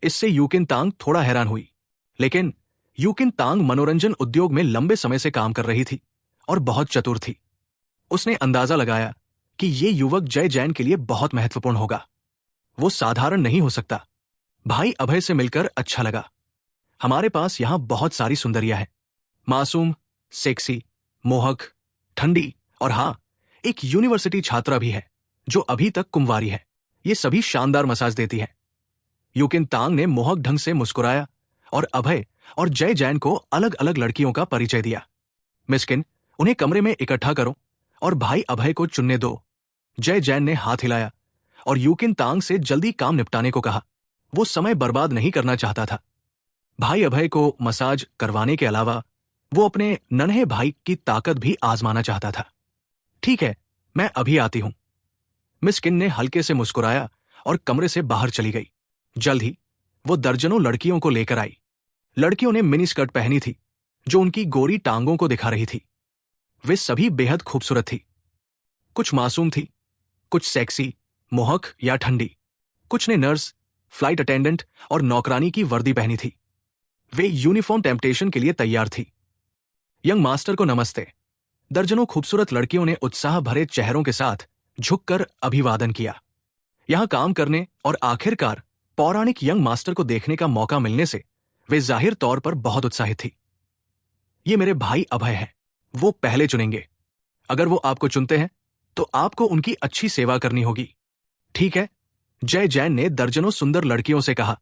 इससे यूकिन तांग थोड़ा हैरान हुई, लेकिन यूकिन तांग मनोरंजन उद्योग में लंबे समय से काम कर रही थी और बहुत चतुर थी। उसने अंदाजा लगाया कि ये युवक जय जैन के लिए बहुत महत्वपूर्ण होगा। वो साधारण नहीं हो सकता। भाई अभय से मिलकर अच्छा लगा। हमारे पास यहां बहुत सारी सुंदरियां हैं, मासूम, सेक्सी, मोहक, ठंडी और हां, एक यूनिवर्सिटी छात्रा भी है जो अभी तक कुंवारी है। ये सभी शानदार मसाज देती हैं। यूकिन तांग ने मोहक ढंग से मुस्कुराया और अभय और जय जैन को अलग अलग लड़कियों का परिचय दिया। मिस्किन, उन्हें कमरे में इकट्ठा करो और भाई अभय को चुनने दो। जय जैन ने हाथ हिलाया और यूकिन तांग से जल्दी काम निपटाने को कहा। वो समय बर्बाद नहीं करना चाहता था। भाई अभय को मसाज करवाने के अलावा वो अपने नन्हे भाई की ताकत भी आजमाना चाहता था। ठीक है, मैं अभी आती हूं। मिस्किन ने हल्के से मुस्कुराया और कमरे से बाहर चली गई। जल्द ही वो दर्जनों लड़कियों को लेकर आई। लड़कियों ने मिनी स्कर्ट पहनी थी जो उनकी गोरी टांगों को दिखा रही थी। वे सभी बेहद खूबसूरत थी। कुछ मासूम थी, कुछ सेक्सी, मोहक या ठंडी। कुछ ने नर्स, फ्लाइट अटेंडेंट और नौकरानी की वर्दी पहनी थी। वे यूनिफॉर्म टेम्पटेशन के लिए तैयार थी। यंग मास्टर को नमस्ते। दर्जनों खूबसूरत लड़कियों ने उत्साह भरे चेहरों के साथ झुककर अभिवादन किया। यहां काम करने और आखिरकार पौराणिक यंग मास्टर को देखने का मौका मिलने से वे जाहिर तौर पर बहुत उत्साहित थी। ये मेरे भाई अभय हैं। वो पहले चुनेंगे। अगर वो आपको चुनते हैं तो आपको उनकी अच्छी सेवा करनी होगी। ठीक है, जय जैन ने दर्जनों सुंदर लड़कियों से कहा।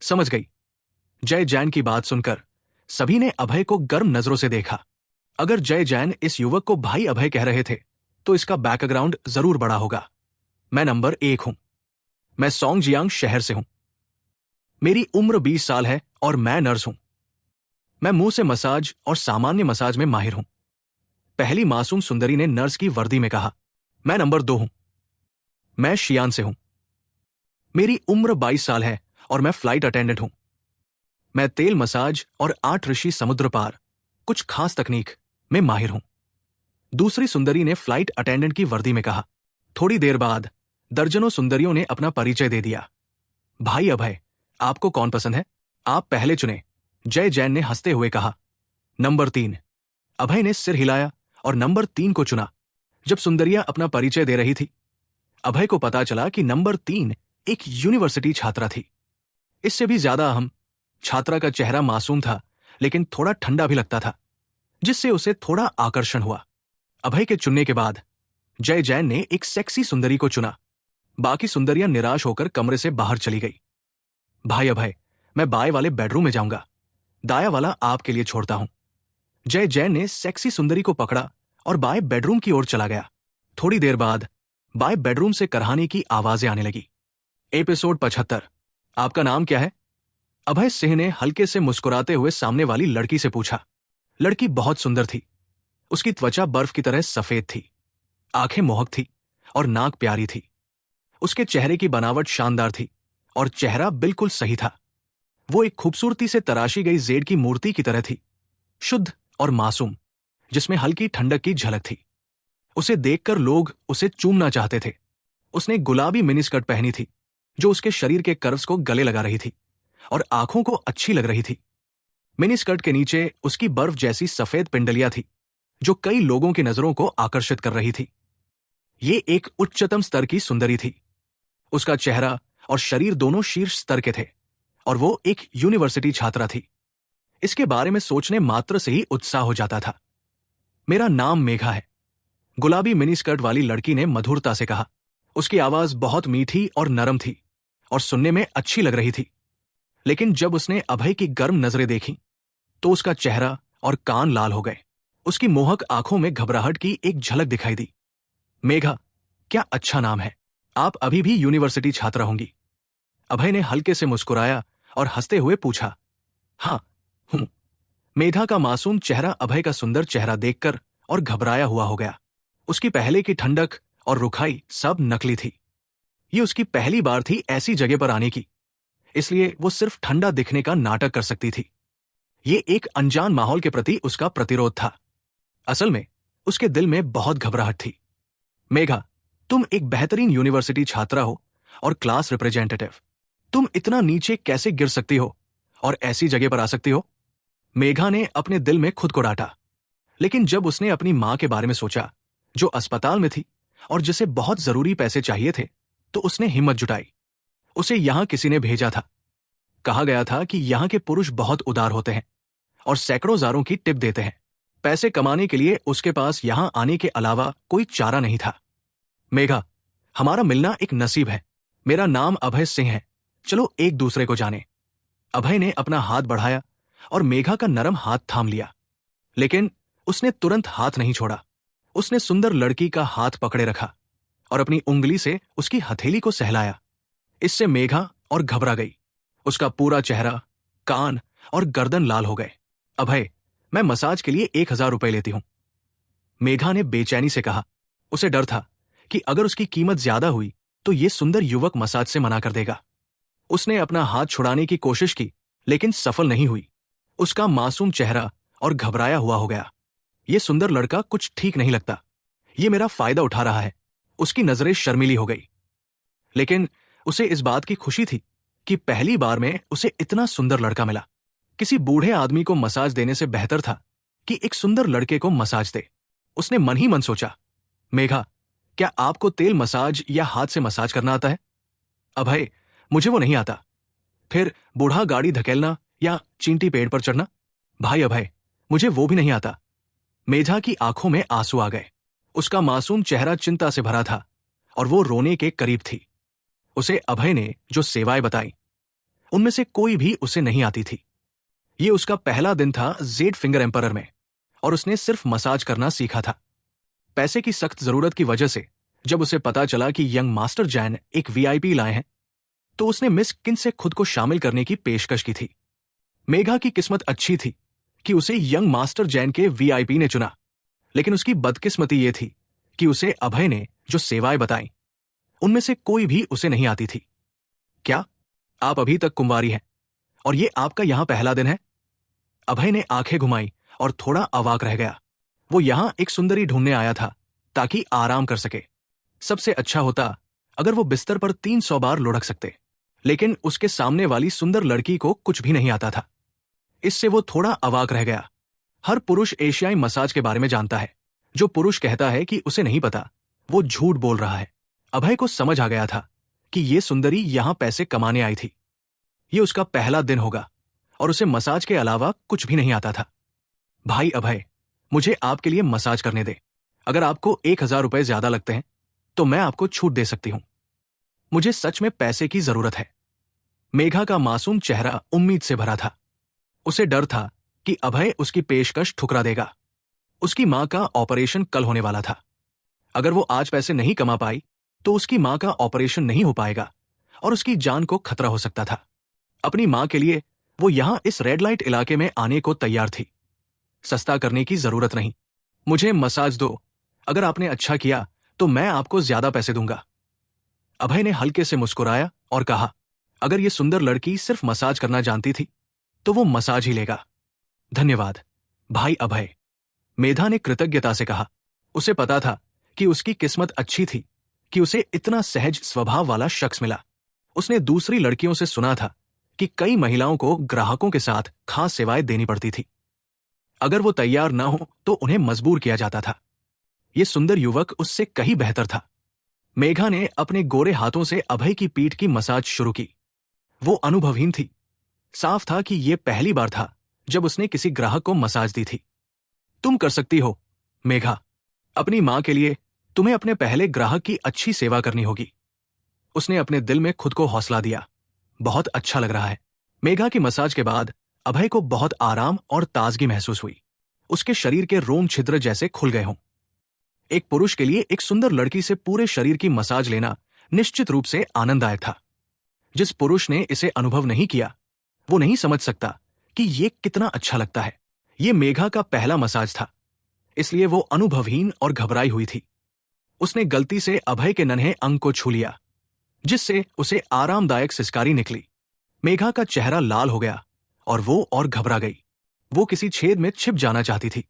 समझ गई। जय जैन की बात सुनकर सभी ने अभय को गर्म नजरों से देखा। अगर जय जैन इस युवक को भाई अभय कह रहे थे तो इसका बैकग्राउंड जरूर बड़ा होगा। मैं नंबर 1 हूं। मैं सोंगजियांग शहर से हूं। मेरी उम्र 20 साल है और मैं नर्स हूं। मैं मुंह से मसाज और सामान्य मसाज में माहिर हूं। पहली मासूम सुंदरी ने नर्स की वर्दी में कहा। मैं नंबर 2 हूं। मैं शियान से हूं। मेरी उम्र 22 साल है और मैं फ्लाइट अटेंडेंट हूं। मैं तेल मसाज और 8 ऋषि समुद्र पार कुछ खास तकनीक में माहिर हूं। दूसरी सुंदरी ने फ्लाइट अटेंडेंट की वर्दी में कहा। थोड़ी देर बाद दर्जनों सुंदरियों ने अपना परिचय दे दिया। भाई अभय, आपको कौन पसंद है? आप पहले चुने, जय जैन ने हंसते हुए कहा। नंबर 3। अभय ने सिर हिलाया और नंबर 3 को चुना। जब सुंदरियां अपना परिचय दे रही थी, अभय को पता चला कि नंबर 3 एक यूनिवर्सिटी छात्रा थी। इससे भी ज्यादा अहम, छात्रा का चेहरा मासूम था लेकिन थोड़ा ठंडा भी लगता था, जिससे उसे थोड़ा आकर्षण हुआ। अभय के चुनने के बाद जय जैन ने एक सेक्सी सुंदरी को चुना। बाकी सुंदरियां निराश होकर कमरे से बाहर चली गई। भाई अभय, मैं बाएं वाले बेडरूम में जाऊंगा। दाया वाला आपके लिए छोड़ता हूं। जय जैन ने सेक्सी सुंदरी को पकड़ा और बाएं बेडरूम की ओर चला गया। थोड़ी देर बाद बाएं बेडरूम से करहाने की आवाजें आने लगी। एपिसोड 75। आपका नाम क्या है? अभय सिंह ने हल्के से मुस्कुराते हुए सामने वाली लड़की से पूछा। लड़की बहुत सुंदर थी। उसकी त्वचा बर्फ की तरह सफेद थी, आंखें मोहक थी और नाक प्यारी थी। उसके चेहरे की बनावट शानदार थी और चेहरा बिल्कुल सही था। वो एक खूबसूरती से तराशी गई जेड की मूर्ति की तरह थी, शुद्ध और मासूम, जिसमें हल्की ठंडक की झलक थी। उसे देखकर लोग उसे चूमना चाहते थे। उसने गुलाबी मिनीस्कर्ट पहनी थी जो उसके शरीर के कर्व्स को गले लगा रही थी और आंखों को अच्छी लग रही थी। मिनीस्कर्ट के नीचे उसकी बर्फ जैसी सफेद पिंडलियां थी जो कई लोगों की नजरों को आकर्षित कर रही थी। ये एक उच्चतम स्तर की सुंदरी थी। उसका चेहरा और शरीर दोनों शीर्ष स्तर के थे और वो एक यूनिवर्सिटी छात्रा थी। इसके बारे में सोचने मात्र से ही उत्साह हो जाता था। मेरा नाम मेघा है, गुलाबी मिनीस्कर्ट वाली लड़की ने मधुरता से कहा। उसकी आवाज बहुत मीठी और नरम थी और सुनने में अच्छी लग रही थी। लेकिन जब उसने अभय की गर्म नजरें देखी तो उसका चेहरा और कान लाल हो गए। उसकी मोहक आंखों में घबराहट की एक झलक दिखाई दी। मेघा, क्या अच्छा नाम है। आप अभी भी यूनिवर्सिटी छात्रा होंगी? अभय ने हल्के से मुस्कुराया और हंसते हुए पूछा। हाँ, हूं। मेघा का मासूम चेहरा अभय का सुंदर चेहरा देखकर और घबराया हुआ हो गया। उसकी पहले की ठंडक और रुखाई सब नकली थी। ये उसकी पहली बार थी ऐसी जगह पर आने की, इसलिए वो सिर्फ ठंडा दिखने का नाटक कर सकती थी। ये एक अनजान माहौल के प्रति उसका प्रतिरोध था। असल में उसके दिल में बहुत घबराहट थी। मेघा, तुम एक बेहतरीन यूनिवर्सिटी छात्रा हो और क्लास रिप्रेजेंटेटिव। तुम इतना नीचे कैसे गिर सकती हो और ऐसी जगह पर आ सकती हो? मेघा ने अपने दिल में खुद को डांटा। लेकिन जब उसने अपनी मां के बारे में सोचा, जो अस्पताल में थी और जिसे बहुत जरूरी पैसे चाहिए थे, तो उसने हिम्मत जुटाई। उसे यहां किसी ने भेजा था। कहा गया था कि यहां के पुरुष बहुत उदार होते हैं और सैकड़ों जारों की टिप देते हैं। पैसे कमाने के लिए उसके पास यहां आने के अलावा कोई चारा नहीं था। मेघा, हमारा मिलना एक नसीब है। मेरा नाम अभय सिंह है। चलो एक दूसरे को जाने। अभय ने अपना हाथ बढ़ाया और मेघा का नरम हाथ थाम लिया। लेकिन उसने तुरंत हाथ नहीं छोड़ा। उसने सुंदर लड़की का हाथ पकड़े रखा और अपनी उंगली से उसकी हथेली को सहलाया। इससे मेघा और घबरा गई। उसका पूरा चेहरा, कान और गर्दन लाल हो गए। अभय, मैं मसाज के लिए 1000 रुपए लेती हूं, मेघा ने बेचैनी से कहा। उसे डर था कि अगर उसकी कीमत ज्यादा हुई तो ये सुंदर युवक मसाज से मना कर देगा। उसने अपना हाथ छुड़ाने की कोशिश की, लेकिन सफल नहीं हुई। उसका मासूम चेहरा और घबराया हुआ हो गया। ये सुंदर लड़का कुछ ठीक नहीं लगता। ये मेरा फायदा उठा रहा है। उसकी नजरें शर्मीली हो गई। लेकिन उसे इस बात की खुशी थी कि पहली बार में उसे इतना सुंदर लड़का मिला। किसी बूढ़े आदमी को मसाज देने से बेहतर था कि एक सुंदर लड़के को मसाज दे। उसने मन ही मन सोचा, मेघा, क्या आपको तेल मसाज या हाथ से मसाज करना आता है? अभय, मुझे वो नहीं आता। फिर बूढ़ा गाड़ी धकेलना या चींटी पेड़ पर चढ़ना? भाई अभय, मुझे वो भी नहीं आता। मेघा की आंखों में आंसू आ गए। उसका मासूम चेहरा चिंता से भरा था और वो रोने के करीब थी। उसे अभय ने जो सेवाएं बताई, उनमें से कोई भी उसे नहीं आती थी। ये उसका पहला दिन था जेड फिंगर एम्परर में और उसने सिर्फ मसाज करना सीखा था। पैसे की सख्त जरूरत की वजह से जब उसे पता चला कि यंग मास्टर जैन एक वीआईपी लाए हैं, तो उसने मिस किन से खुद को शामिल करने की पेशकश की थी। मेघा की किस्मत अच्छी थी कि उसे यंग मास्टर जैन के वीआईपी ने चुना, लेकिन उसकी बदकिस्मती ये थी कि उसे अभय ने जो सेवाएं बताई, उनमें से कोई भी उसे नहीं आती थी। क्या आप अभी तक कुंवारी हैं और ये आपका यहां पहला दिन है? अभय ने आंखें घुमाई और थोड़ा अवाक रह गया। वो यहां एक सुंदरी ढूंढने आया था ताकि आराम कर सके। सबसे अच्छा होता अगर वो बिस्तर पर 300 बार लुढ़क सकते, लेकिन उसके सामने वाली सुंदर लड़की को कुछ भी नहीं आता था। इससे वो थोड़ा अवाक रह गया। हर पुरुष एशियाई मसाज के बारे में जानता है। जो पुरुष कहता है कि उसे नहीं पता, वो झूठ बोल रहा है। अभय को समझ आ गया था कि ये सुंदरी यहां पैसे कमाने आई थी। ये उसका पहला दिन होगा और उसे मसाज के अलावा कुछ भी नहीं आता था। भाई अभय, मुझे आपके लिए मसाज करने दे। अगर आपको 1000 रुपए ज्यादा लगते हैं तो मैं आपको छूट दे सकती हूं। मुझे सच में पैसे की जरूरत है। मेघा का मासूम चेहरा उम्मीद से भरा था। उसे डर था कि अभय उसकी पेशकश ठुकरा देगा। उसकी मां का ऑपरेशन कल होने वाला था। अगर वो आज पैसे नहीं कमा पाई तो उसकी मां का ऑपरेशन नहीं हो पाएगा और उसकी जान को खतरा हो सकता था। अपनी मां के लिए वो यहां इस रेड लाइट इलाके में आने को तैयार थी। सस्ता करने की जरूरत नहीं। मुझे मसाज दो। अगर आपने अच्छा किया तो मैं आपको ज्यादा पैसे दूंगा। अभय ने हल्के से मुस्कुराया और कहा, अगर ये सुंदर लड़की सिर्फ मसाज करना जानती थी तो वो मसाज ही लेगा। धन्यवाद भाई अभय, मेधा ने कृतज्ञता से कहा। उसे पता था कि उसकी किस्मत अच्छी थी कि उसे इतना सहज स्वभाव वाला शख्स मिला। उसने दूसरी लड़कियों से सुना था कि कई महिलाओं को ग्राहकों के साथ खास सेवाएं देनी पड़ती थी। अगर वो तैयार न हो तो उन्हें मजबूर किया जाता था। ये सुंदर युवक उससे कहीं बेहतर था। मेघा ने अपने गोरे हाथों से अभय की पीठ की मसाज शुरू की। वो अनुभवहीन थी। साफ था कि यह पहली बार था जब उसने किसी ग्राहक को मसाज दी थी। तुम कर सकती हो मेघा। अपनी मां के लिए तुम्हें अपने पहले ग्राहक की अच्छी सेवा करनी होगी। उसने अपने दिल में खुद को हौसला दिया। बहुत अच्छा लग रहा है। मेघा की मसाज के बाद अभय को बहुत आराम और ताजगी महसूस हुई। उसके शरीर के रोम छिद्र जैसे खुल गए हों। एक पुरुष के लिए एक सुंदर लड़की से पूरे शरीर की मसाज लेना निश्चित रूप से आनंददायक था। जिस पुरुष ने इसे अनुभव नहीं किया, वो नहीं समझ सकता कि ये कितना अच्छा लगता है। ये मेघा का पहला मसाज था, इसलिए वो अनुभवहीन और घबराई हुई थी। उसने गलती से अभय के नन्हे अंग को छू लिया, जिससे उसे आरामदायक सिसकारी निकली। मेघा का चेहरा लाल हो गया और वो और घबरा गई। वो किसी छेद में छिप जाना चाहती थी।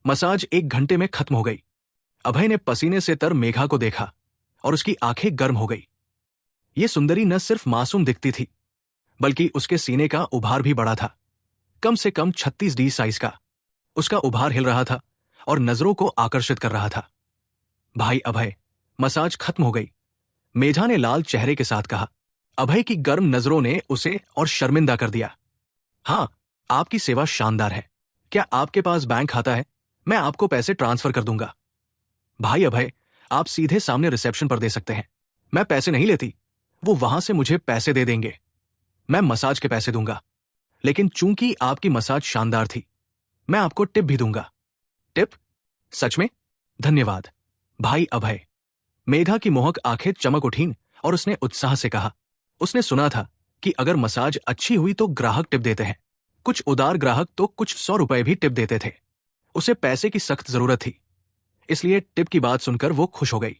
मसाज 1 घंटे में खत्म हो गई। अभय ने पसीने से तर मेघा को देखा और उसकी आंखें गर्म हो गई। ये सुंदरी न सिर्फ मासूम दिखती थी, बल्कि उसके सीने का उभार भी बड़ा था, कम से कम 36D साइज का। उसका उभार हिल रहा था और नजरों को आकर्षित कर रहा था। भाई अभय, मसाज खत्म हो गई, मेधा ने लाल चेहरे के साथ कहा। अभय की गर्म नजरों ने उसे और शर्मिंदा कर दिया। हाँ, आपकी सेवा शानदार है। क्या आपके पास बैंक खाता है? मैं आपको पैसे ट्रांसफर कर दूंगा। भाई अभय, आप सीधे सामने रिसेप्शन पर दे सकते हैं। मैं पैसे नहीं लेती, वो वहां से मुझे पैसे दे देंगे। मैं मसाज के पैसे दूंगा, लेकिन चूंकि आपकी मसाज शानदार थी, मैं आपको टिप भी दूंगा। टिप? सच में? धन्यवाद भाई अभय। मेधा की मोहक आंखें चमक उठीं और उसने उत्साह से कहा। उसने सुना था कि अगर मसाज अच्छी हुई तो ग्राहक टिप देते हैं। कुछ उदार ग्राहक तो कुछ 100 रुपए भी टिप देते थे। उसे पैसे की सख्त जरूरत थी, इसलिए टिप की बात सुनकर वो खुश हो गई।